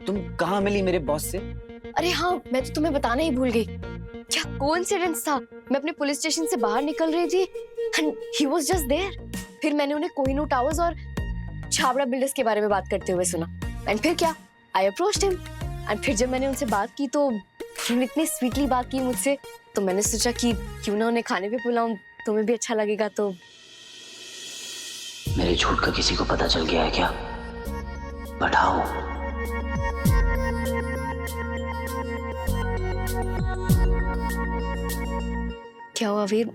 तुम कहाँ मिली मेरे बॉस से? अरे हाँ, मैं तो तुम्हें बताना ही भूल गई। क्या कोइंसिडेंस था, मैं अपने पुलिस स्टेशन से बाहर निकल रही थी and he was just there. फिर मैंने उन्हें कोहिनूर टावर्स और छाबड़ा बिल्डर्स के बारे में बात करते हुए सुना एंड फिर क्या, आई अप्रोच्ड हिम एंड फिर जब मैंने उनसे बात की तो उन्होंने इतनी स्वीटली बात की मुझसे, तो मैंने सोचा कि क्यों ना उन्हें खाने पे बुलाऊं, तुम्हें भी अच्छा लगेगा। तो मेरे झूठ का किसी को पता चल गया है क्या? But how? क्या हुआ वीर,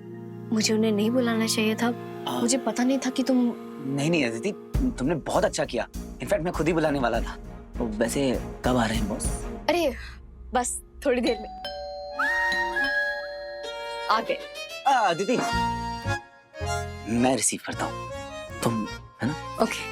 मुझे उन्हें नहीं बुलाना चाहिए था? मुझे पता नहीं था कि तुम। नहीं अदिति, तुमने बहुत अच्छा किया। इनफैक्ट मैं खुद ही बुलाने वाला था। तो वैसे कब आ रहे हैं बॉस? अरे बस थोड़ी देर में आ गए। अदिति, मैं रिसीव करता हूँ, तुम है ना? ओके।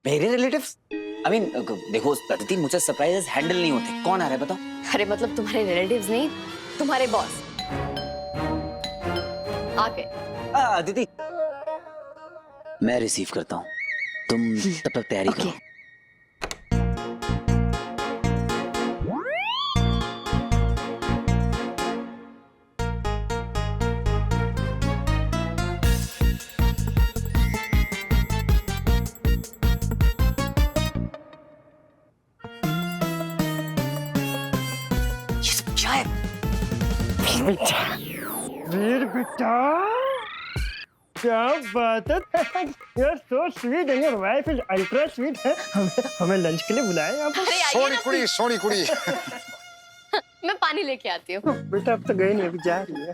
मेरे रिलेटिव्स? आई मीन देखो अदिति, मुझे सरप्राइजेस हैंडल नहीं होते। कौन आ रहा है बताओ? अरे मतलब तुम्हारे रिलेटिव्स नहीं, तुम्हारे बॉस आ गए। अदिति, मैं रिसीव करता हूँ, तुम तब तक तैयारी करो। वीर बेटा, क्या बात है यार, so sweet and your wife is ultra sweet है। हमें लंच के लिए बुलाया यहाँ पर। सोनी कुड़ी मैं पानी लेके आती हूँ। बेटा अब तो गई नहीं, अभी जा रही है।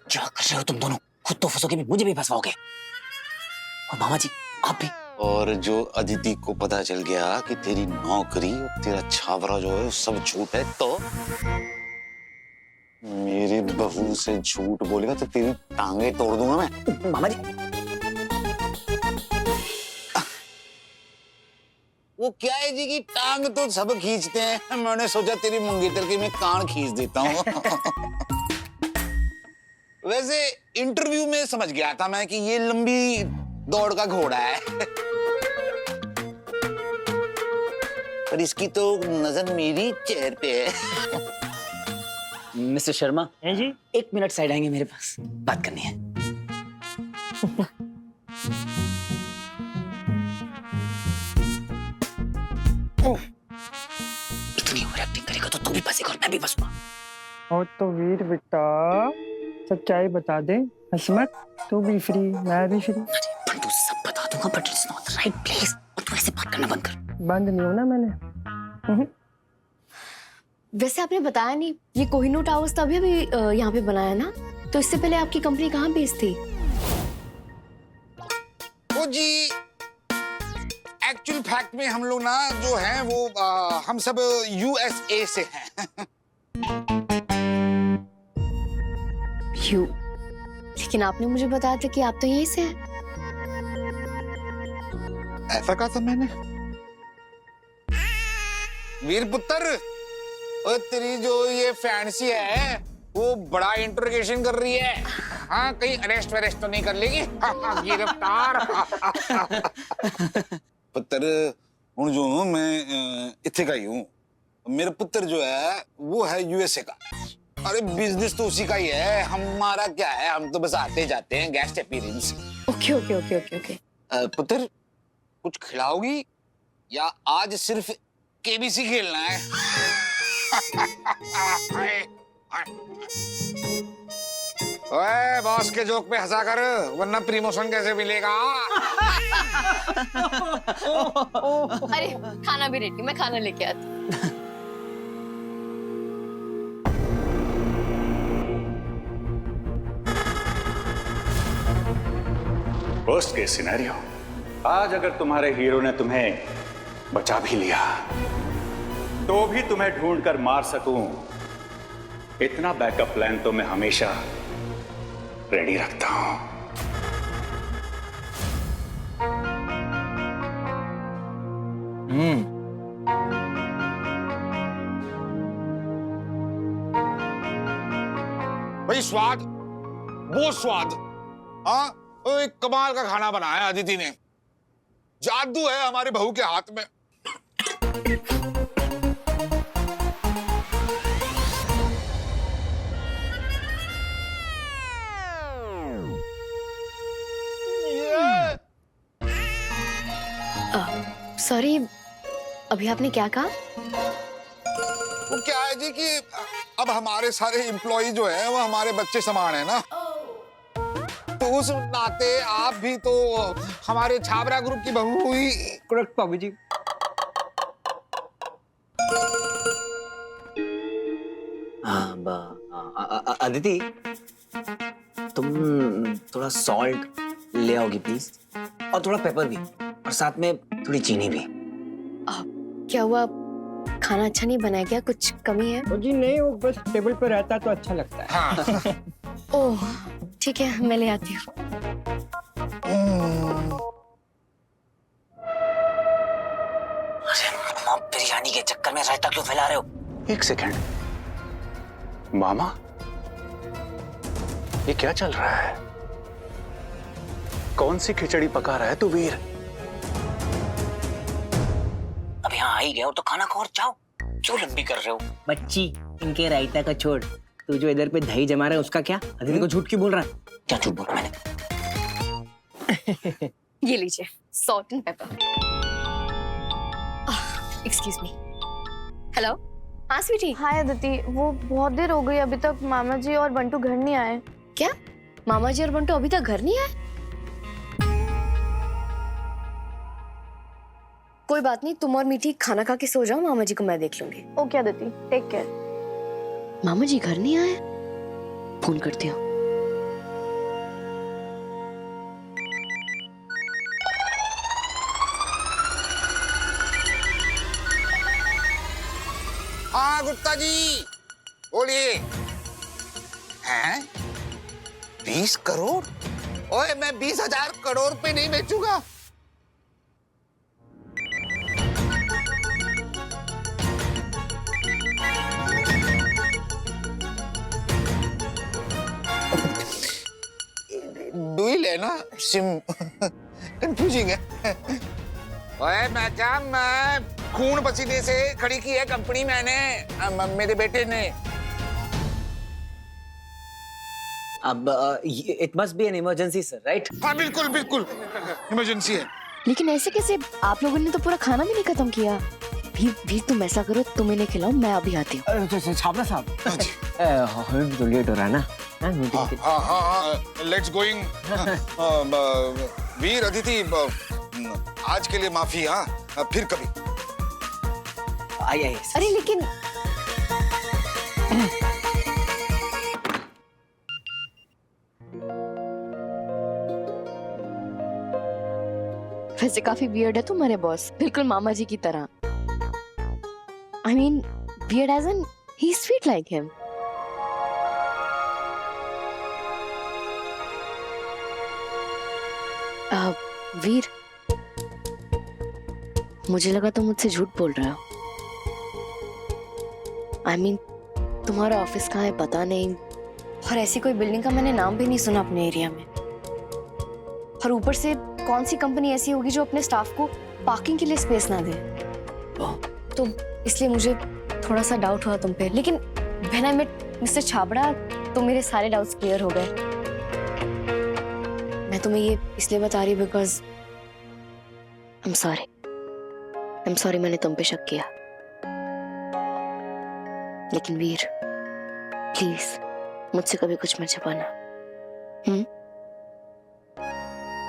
क्या कर रहे हो तुम दोनों? खुद तो फंसोगे भी, मुझे भी फंसवाओगे। और मामा जी आप भी। और जो अदिति को पता चल गया कि तेरी नौकरी और तेरा छावरा जो है सब झूठ है, तो मेरी बहू से झूठ बोलेगा तो तेरी टांगे तोड़ दूंगा मैं। मामा जी वो क्या है जी कि टांग तो सब खींचते हैं, मैंने सोचा तेरी मंगेतर की मैं कान खींच देता हूँ। वैसे इंटरव्यू में समझ गया था मैं कि ये लंबी दौड़ का घोड़ा है। पर इसकी तो नजर मेरी चेहरे पे है। मिस्टर शर्मा हैं जी? 1 मिनट साइड आएंगे, मेरे पास बात करनी है। इतनी ओवर एक्टिंग करेगा तो तुम भी फंसेगा और मैं भी फंसूंगा। और तो वीर बेटा सच्चाई बता दे, हसमत तू भी फ्री मैं भी फ्री। पर तू सब बता दूंगा, but it's not the right place. और तू ऐसे बात करना बंद कर। बंद नहीं होना मैंने। वैसे आपने बताया नहीं, ये कोहिनूर टावर्स तो अभी यहाँ पे बनाया ना, तो इससे पहले आपकी कंपनी कहाँ बेस्ड थी? ओ जी एक्चुअल फैक्ट में हम लोग ना जो हैं वो हम सब यूएसए से हैं। लेकिन आपने मुझे बताया था कि आप तो यहीं से हैं। ऐसा कहा था मैंने? वीर पुत्र, और तेरी जो ये फैंसी है वो बड़ा इंटरोगेशन कर रही है। हाँ, कहीं अरेस्ट वरेस्ट तो नहीं कर लेगी? गिरफ्तार। पुत्र हूं जो हूं मैं इत्थे का ही हूं। मेरा पुत्र जो है वो है यूएसए का। अरे बिजनेस तो उसी का ही है, हमारा क्या है, हम तो बस आते जाते हैं, guest appearance. Okay okay okay okay okay. पुत्र कुछ खिलाओगी या आज सिर्फ केबीसी खेलना है? ओए बॉस के जोक पे हंसा कर, वरना प्रमोशन कैसे मिलेगा? अरे खाना भी रेडी, मैं खाना लेके आती हूँ। वर्स्ट केस सिनेरियो, आज अगर तुम्हारे हीरो ने तुम्हें बचा भी लिया तो भी तुम्हें ढूंढकर मार सकूं, इतना बैकअप प्लान तो मैं हमेशा रेडी रखता हूं। भाई स्वाद, वो स्वाद, हाँ एक कमाल का खाना बनाया अदिति ने। जादू है हमारे बहू के हाथ में। सॉरी, अभी आपने क्या कहा? वो क्या है जी कि अब हमारे सारे एम्प्लॉय जो है वो हमारे बच्चे समान है ना, तो उस नाते आप भी तो हमारे छाबरा ग्रुप की बहू हुई। करेक्ट बाबू जी। अदिति तुम थोड़ा सॉल्ट ले आओगी प्लीज, और थोड़ा पेपर भी, और साथ में थोड़ी चीनी भी। क्या हुआ, खाना अच्छा नहीं बनाया क्या? कुछ कमी है? जी नहीं, वो बस टेबल पर रहता तो अच्छा लगता है। हाँ। ओह ठीक है, मैं ले आती हूँ। अरे बिरयानी के चक्कर में रायता क्यों फैला रहे हो? एक सेकंड, मामा ये क्या चल रहा है? कौन सी खिचड़ी पका रहा है तू वीर? अब यहाँ आ ही गए हो तो खाना खाओ और जाओ, क्यों लंबी कर रहे हो? बच्ची इनके रायता का छोड़, तू जो इधर पे दही जमा रहा है उसका क्या? अदिति को झूठ क्यों बोल रहा है? क्या झूठ बोला मैंने? ये लीजिए salt and paper. Excuse me. Hello, हाँ स्वीटी। हाय अदिति, वो बहुत देर हो गई अभी तक मामा जी और बंटू घर नहीं आए। क्या मामा जी और बंटू अभी तक घर नहीं आए? कोई बात नहीं, तुम और मीठी खाना खा के सो जाओ, मामा जी को मैं देख लूंगी। Okay Aditi, take care. मामा जी घर नहीं आए, फोन करती हूँ। हाँ गुप्ता जी बोलिए। हैं 20 करोड़? ओए मैं 20,000 करोड़ पे नहीं बेचूंगा। डुइल है ना सिम, कंफ्यूजिंग है। ओए मैं क्या, मैं खून पसीने से खड़ी की है कंपनी मैंने, मेरे बेटे ने। अब it must be an emergency sir, right? हाँ बिल्कुल बिल्कुल इमरजेंसी है। लेकिन ऐसे कैसे? आप लोगों ने तो पूरा खाना भी नहीं खत्म किया। भी तुम ऐसा करो, तुम इन्हें खिलाओ, मैं अभी आती हूँ। छापरा साहब, हमें तो लेट हो रहा है ना। हाँ लेट्स गोइंग। वीर अदिति, आज के लिए माफी। हाँ फिर कभी। आइए। अरे लेकिन वैसे काफी वियर्ड है तुम्हारे बॉस, बिल्कुल मामा जी की तरह। I mean, weird as in he's sweet like him. वीर, मुझे लगा तुम मुझसे झूठ बोल रहे हो। I mean, तुम्हारा ऑफिस कहाँ है पता नहीं, और ऐसी कोई बिल्डिंग का मैंने नाम भी नहीं सुना अपने एरिया में। और ऊपर से कौन सी कंपनी ऐसी होगी जो अपने स्टाफ को पार्किंग के लिए स्पेस ना दे? तो इसलिए मुझे थोड़ा सा डाउट हुआ तुम पे। लेकिन when I met mister Chhabra तो मेरे सारे डाउट्स क्लियर हो गए। मैं तुम्हें ये इसलिए बता रही बिकॉज आई एम सॉरी मैंने तुम पे शक किया। लेकिन वीर प्लीज मुझसे कभी कुछ मत छुपाना।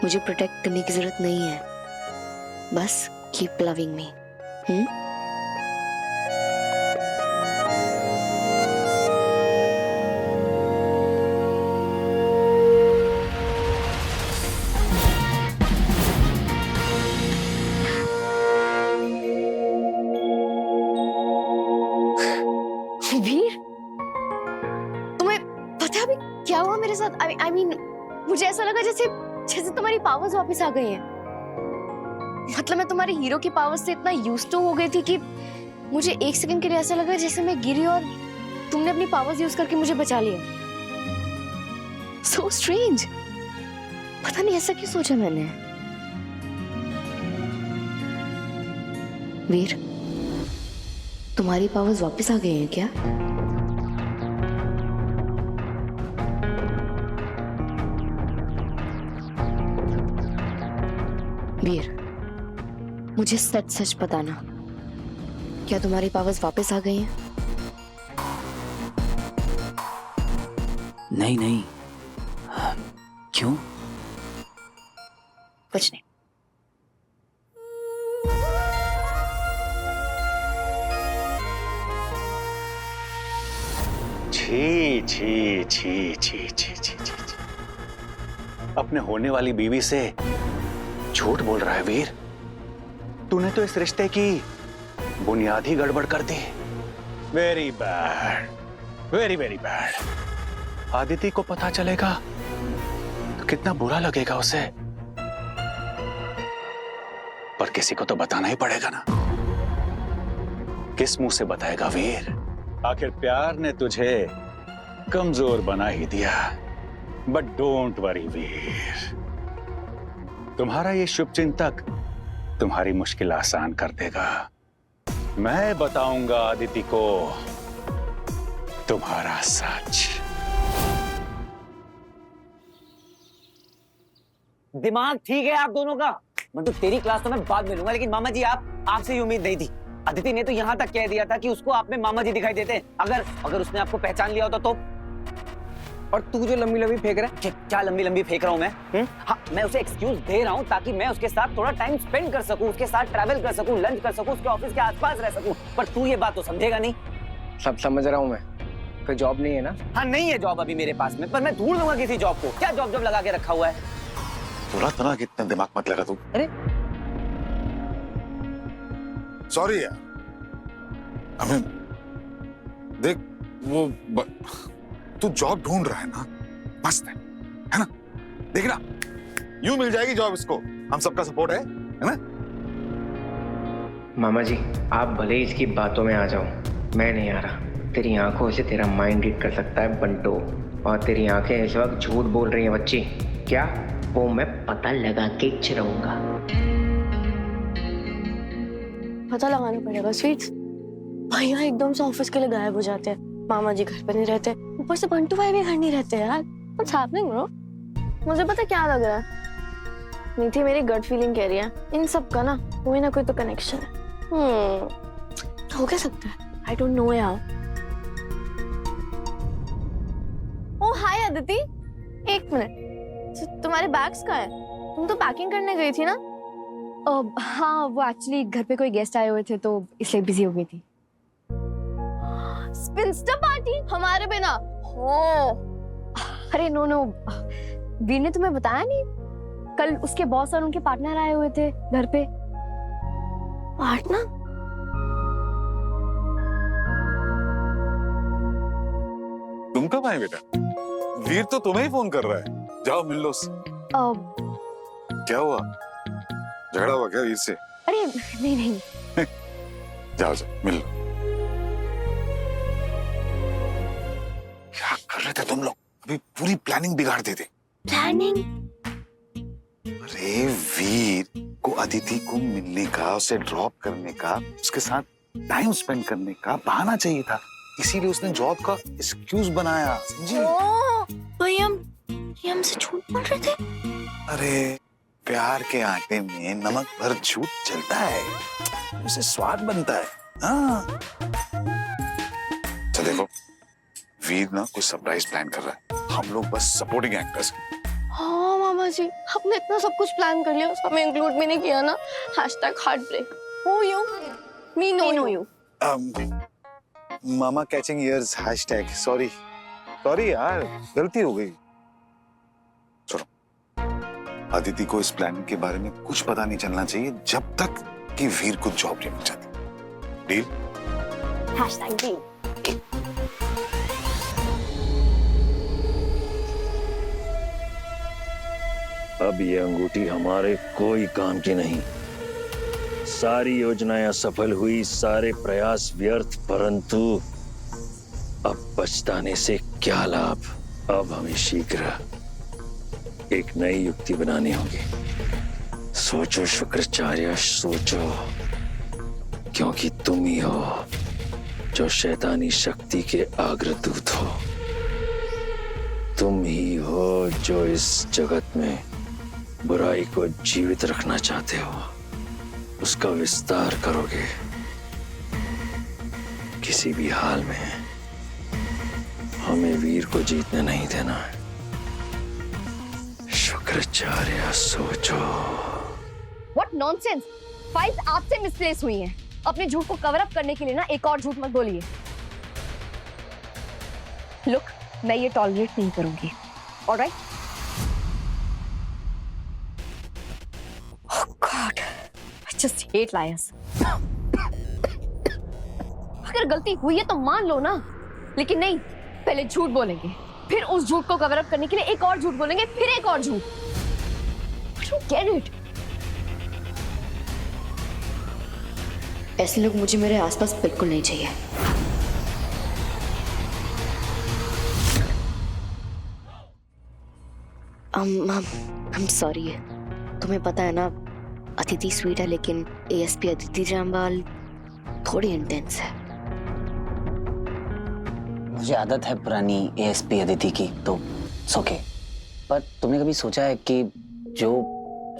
मुझे प्रोटेक्ट करने की जरूरत नहीं है, बस कीप लविंग मी। वीर, तुम्हें पता है अभी क्या हुआ मेरे साथ? I mean, मुझे ऐसा लगा जैसे तुम्हारी पावर्स वापस आ गई हैं। मतलब मैं तुम्हारे हीरो की पावर्स से इतना यूज्ड टू हो गई थी कि मुझे एक सेकंड के लिए ऐसा लगा जैसे मैं गिरी और तुमने अपनी पावर्स यूज करके मुझे बचा लिया। So strange। पता नहीं ऐसा क्यों सोचा मैंने। वीर, तुम्हारी पावर्स वापस आ गई हैं क्या? वीर, मुझे सच सच बताना, क्या तुम्हारी पावर्स वापस आ गई हैं? नहीं। क्यों? कुछ नहीं। छी छी छी छी छी छी छी। अपने होने वाली बीवी से झूठ बोल रहा है वीर। तूने तो इस रिश्ते की बुनियाद ही गड़बड़ कर दी। Very bad, very very bad. Aditi को पता चलेगा तो कितना बुरा लगेगा उसे, पर किसी को तो बताना ही पड़ेगा ना। किस मुंह से बताएगा वीर? आखिर प्यार ने तुझे कमजोर बना ही दिया। बट डोंट वरी वीर, तुम्हारा ये शुभ चिंतक तुम्हारी मुश्किल आसान कर देगा। मैं बताऊंगा आदिति को तुम्हारा सच। दिमाग ठीक है आप दोनों का? मतलब तेरी क्लास तो मैं बाद में लूंगा, लेकिन मामा जी आपसे ये उम्मीद नहीं थी। अदिति ने तो यहाँ तक कह दिया था कि उसको आप में मामा जी दिखाई देते हैं। अगर उसने आपको पहचान लिया होता तो। और तू जो लंबी लंबी फेंक रहा है, क्या लंबी लंबी फेंक रहा हूँ मैं? हाँ, मैं उसे एक्सक्यूज दे रहा हूँ ताकि मैं उसके साथ थोड़ा टाइम स्पेंड कर सकूं, उसके साथ ट्रैवल कर सकूं, लंच कर सकूं, उसके ऑफिस के आसपास रह सकूं। पर तू ये बात तो समझेगा नहीं। सब समझ रहा हूँ मैं, कोई जॉब नहीं है ना? हाँ नहीं है जॉब अभी मेरे पास में, पर मैं ढूंढ लूंगा किसी जॉब को। क्या जॉब लगा के रखा हुआ है? थोड़ा तना कितना दिमाग मत लगा तू। अरे सॉरी यार, हमें देख वो तू जॉब ढूंढ रहा है ना, मस्त है ना? देखना यूं मिल जाएगी जॉब इसको, हम सबका सपोर्ट है ना? मामा जी आप भले ही इसकी बातों में आ जाओ, मैं नहीं आ रहा। तेरी आंखों से तेरा माइंड रीड कर सकता है बंटो, और तेरी आंखें इस वक्त झूठ बोल रही हैं बच्ची। क्या? वो मैं पता लगा के चिराऊंगा। पता लगाना पड़ेगा स्वीट्स। भैया एकदम से ऑफिस के लिए गायब हो जाते हैं, मामा जी घर पर नहीं रहते, ऊपर से बंटू भाई भी घर नहीं रहते यार। What's happening bro? मुझे पता क्या लग रहा है, नीति मेरी गट फीलिंग कह रही है इन सब का ना कोई ना कोई तो कनेक्शन है। हो क्या सकता है? आई डोंट नो यार। ओ हाय अदिति, एक मिनट, तुम्हारे बैग्स कहाँ हैं? तुम तो पैकिंग करने गई थी ना? हाँ वो एक्चुअली घर पे कोई गेस्ट आए हुए थे तो इसलिए बिजी हो गई थी। स्पिंस्टर पार्टी हमारे बिना? हो अरे नो वीर ने तुम्हें बताया नहीं, कल उसके बॉस और उनके पार्टनर आए हुए थे घर पे। पार्टनर? तुम कब आए बेटा? वीर तो तुम्हें ही फोन कर रहा है, जाओ मिल लो उससे। क्या हुआ, झगड़ा हुआ क्या वीर से? अरे नहीं जाओ मिल लो। क्या कर रहे थे तुम लोग? अभी पूरी प्लानिंग बिगाड़ देते। प्लानिंग? अरे वीर को अदिति को मिलने का, उसे ड्रॉप करने का, उसके साथ टाइम स्पेंड करने का बहाना चाहिए था, इसीलिए उसने जॉब का एक्सक्यूज बनाया, समझी? भाई हम हमसे झूठ बोल रहे थे। अरे प्यार के आटे में नमक भर झूठ चलता है, उसे स्वाद बनता है। हाँ तो देखो वीर ना कोई सरप्राइज प्लान कर रहा है, हम लोग बस सपोर्टिंग एक्टर्स। हाँ मामा जी, आपने इतना सब कुछ प्लान कर लिया, हमें इंक्लूड भी नहीं किया ना। #heartbreak. Who you? Me know you. Mama catching years # sorry यार, गलती हो गई। चलो अदिति को इस प्लान के बारे में कुछ पता नहीं चलना चाहिए जब तक कि वीर को जॉब नहीं मिल जाती। डील? #deal. अब ये अंगूठी हमारे कोई काम की नहीं। सारी योजनाएं असफल हुई, सारे प्रयास व्यर्थ, परंतु अब पछताने से क्या लाभ। अब हमें शीघ्र एक नई युक्ति बनानी होगी। सोचो शुक्राचार्य, सोचो, क्योंकि तुम ही हो जो शैतानी शक्ति के अग्रदूत हो। तुम ही हो जो इस जगत में बुराई को जीवित रखना चाहते हो, उसका विस्तार करोगे। किसी भी हाल में हमें वीर को जीतने नहीं देना है। शुक्राचार्य सोचो। What nonsense! फाइल्स आपसे मिसप्लेस हुई हैं। अपने झूठ को कवर अप करने के लिए ना एक और झूठ मत बोलिए। Look, मैं ये टॉलरेट नहीं करूंगी। Alright? Oh God, I just hate liars. अगर गलती हुई है तो मान लो ना, लेकिन नहीं, पहले झूठ बोलेंगे, फिर उस झूठ को कवर अप करने के लिए एक और झूठ बोलेंगे, फिर एक और झूठ। I don't get it. ऐसे लोग मुझे मेरे आसपास बिल्कुल नहीं चाहिए। I'm sorry, तुम्हें पता है ना अदिति स्वीट है, लेकिन ASP अदिति जामवाल थोड़ी इंटेंस है। मुझे आदत है पुरानी ASP अदिति की, तो ओके। पर तुमने कभी सोचा है कि जो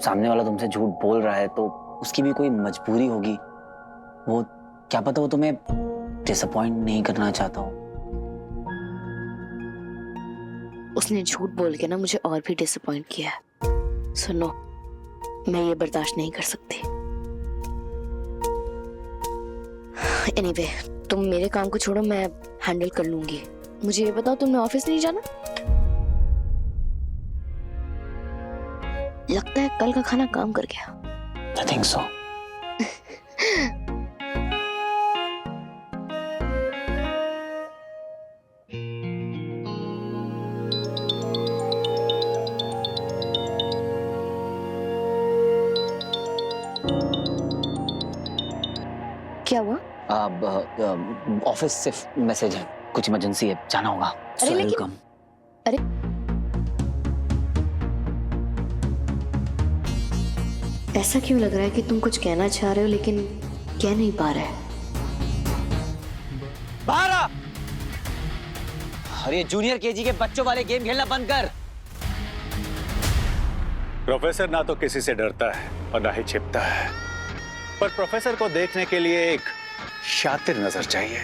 सामने वाला तुमसे झूठ बोल रहा है तो उसकी भी कोई मजबूरी होगी, वो क्या पता वो तुम्हें डिसअपॉइंट नहीं करना चाहता हो। उसने झूठ बोल के ना मुझे और भी डिसअपॉइंट किया है। सुनो, मैं ये बर्दाश्त नहीं कर सकती। एनीवे, तुम मेरे काम को छोड़ो, मैं हैंडल कर लूंगी। मुझे ये बताओ, तुमने ऑफिस नहीं जाना? लगता है कल का खाना काम कर गया। I think so. क्या हुआ? ऑफिस से मैसेज है, कुछ इमरजेंसी है, जाना होगा। अरे लेकिन, अरे ऐसा क्यों लग रहा है कि तुम कुछ कहना चाह रहे हो लेकिन कह नहीं पा रहे? बाहर आ! अरे जूनियर केजी के बच्चों वाले गेम खेलना बंद कर। प्रोफेसर ना तो किसी से डरता है और ना ही छिपता है, पर प्रोफेसर को देखने के लिए एक शातिर नजर चाहिए,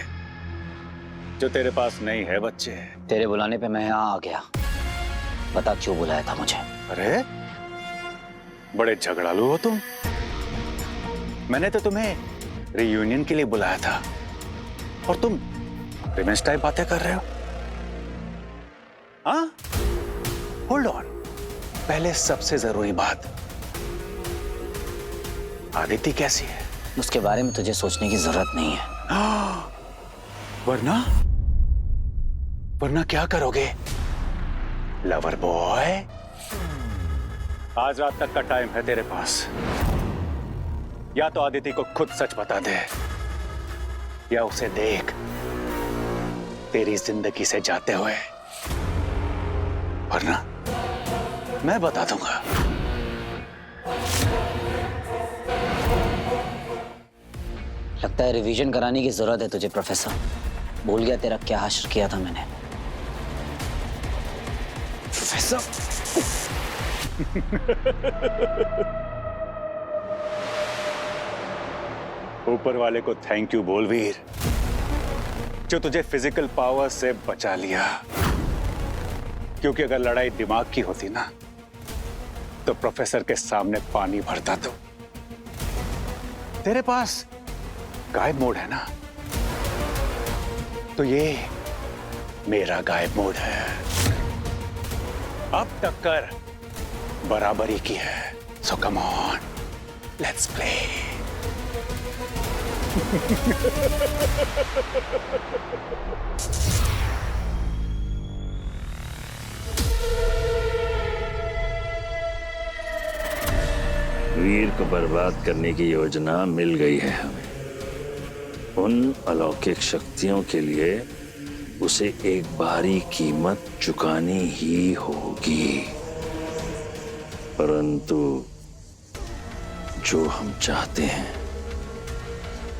जो तेरे पास नहीं है बच्चे। तेरे बुलाने पे मैं यहाँ आ गया। बता क्यों बुलाया था मुझे? अरे बड़े झगड़ालू हो तुम। मैंने तो तुम्हें रियूनियन के लिए बुलाया था और तुम रिवेंज टाइप बातें कर रहे हो। हाँ, होल्ड ऑन। पहले सबसे जरूरी बात, आदिति कैसी है? उसके बारे में तुझे सोचने की जरूरत नहीं है। वरना क्या करोगे लवर बॉय? आज रात तक का टाइम है तेरे पास। या तो आदिति को खुद सच बता दे, या उसे देख तेरी जिंदगी से जाते हुए, वरना मैं बता दूंगा। लगता है रिवीजन कराने की जरूरत है तुझे प्रोफेसर। भूल गया तेरा क्या हश्र किया था मैंने। प्रोफेसर ऊपर वाले को थैंक यू बोल वीर, जो तुझे फिजिकल पावर से बचा लिया। क्योंकि अगर लड़ाई दिमाग की होती ना, तो प्रोफेसर के सामने पानी भरता। तो तेरे पास गायब मोड है ना, तो ये मेरा गायब मोड है। अब टक्कर बराबरी की है, सो कम ऑन, लेट्स प्ले। वीर को बर्बाद करने की योजना मिल गई है हमें। उन अलौकिक शक्तियों के लिए उसे एक भारी कीमत चुकानी ही होगी, परंतु जो हम चाहते हैं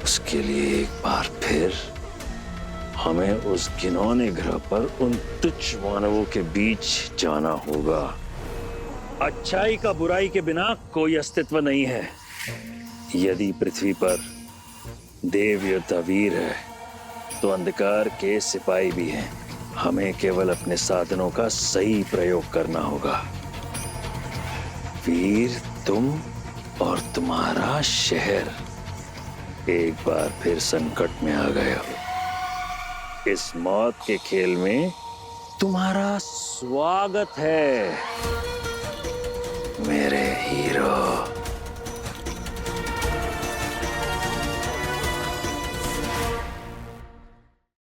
उसके लिए एक बार फिर हमें उस घिनौने ग्रह पर उन तुच्छ मानवों के बीच जाना होगा। अच्छाई का बुराई के बिना कोई अस्तित्व नहीं है। यदि पृथ्वी पर देव योद्धा वीर है, तो अंधकार के सिपाही भी हैं। हमें केवल अपने साधनों का सही प्रयोग करना होगा। वीर, तुम और तुम्हारा शहर एक बार फिर संकट में आ गए हो। इस मौत के खेल में तुम्हारा स्वागत है मेरे हीरो।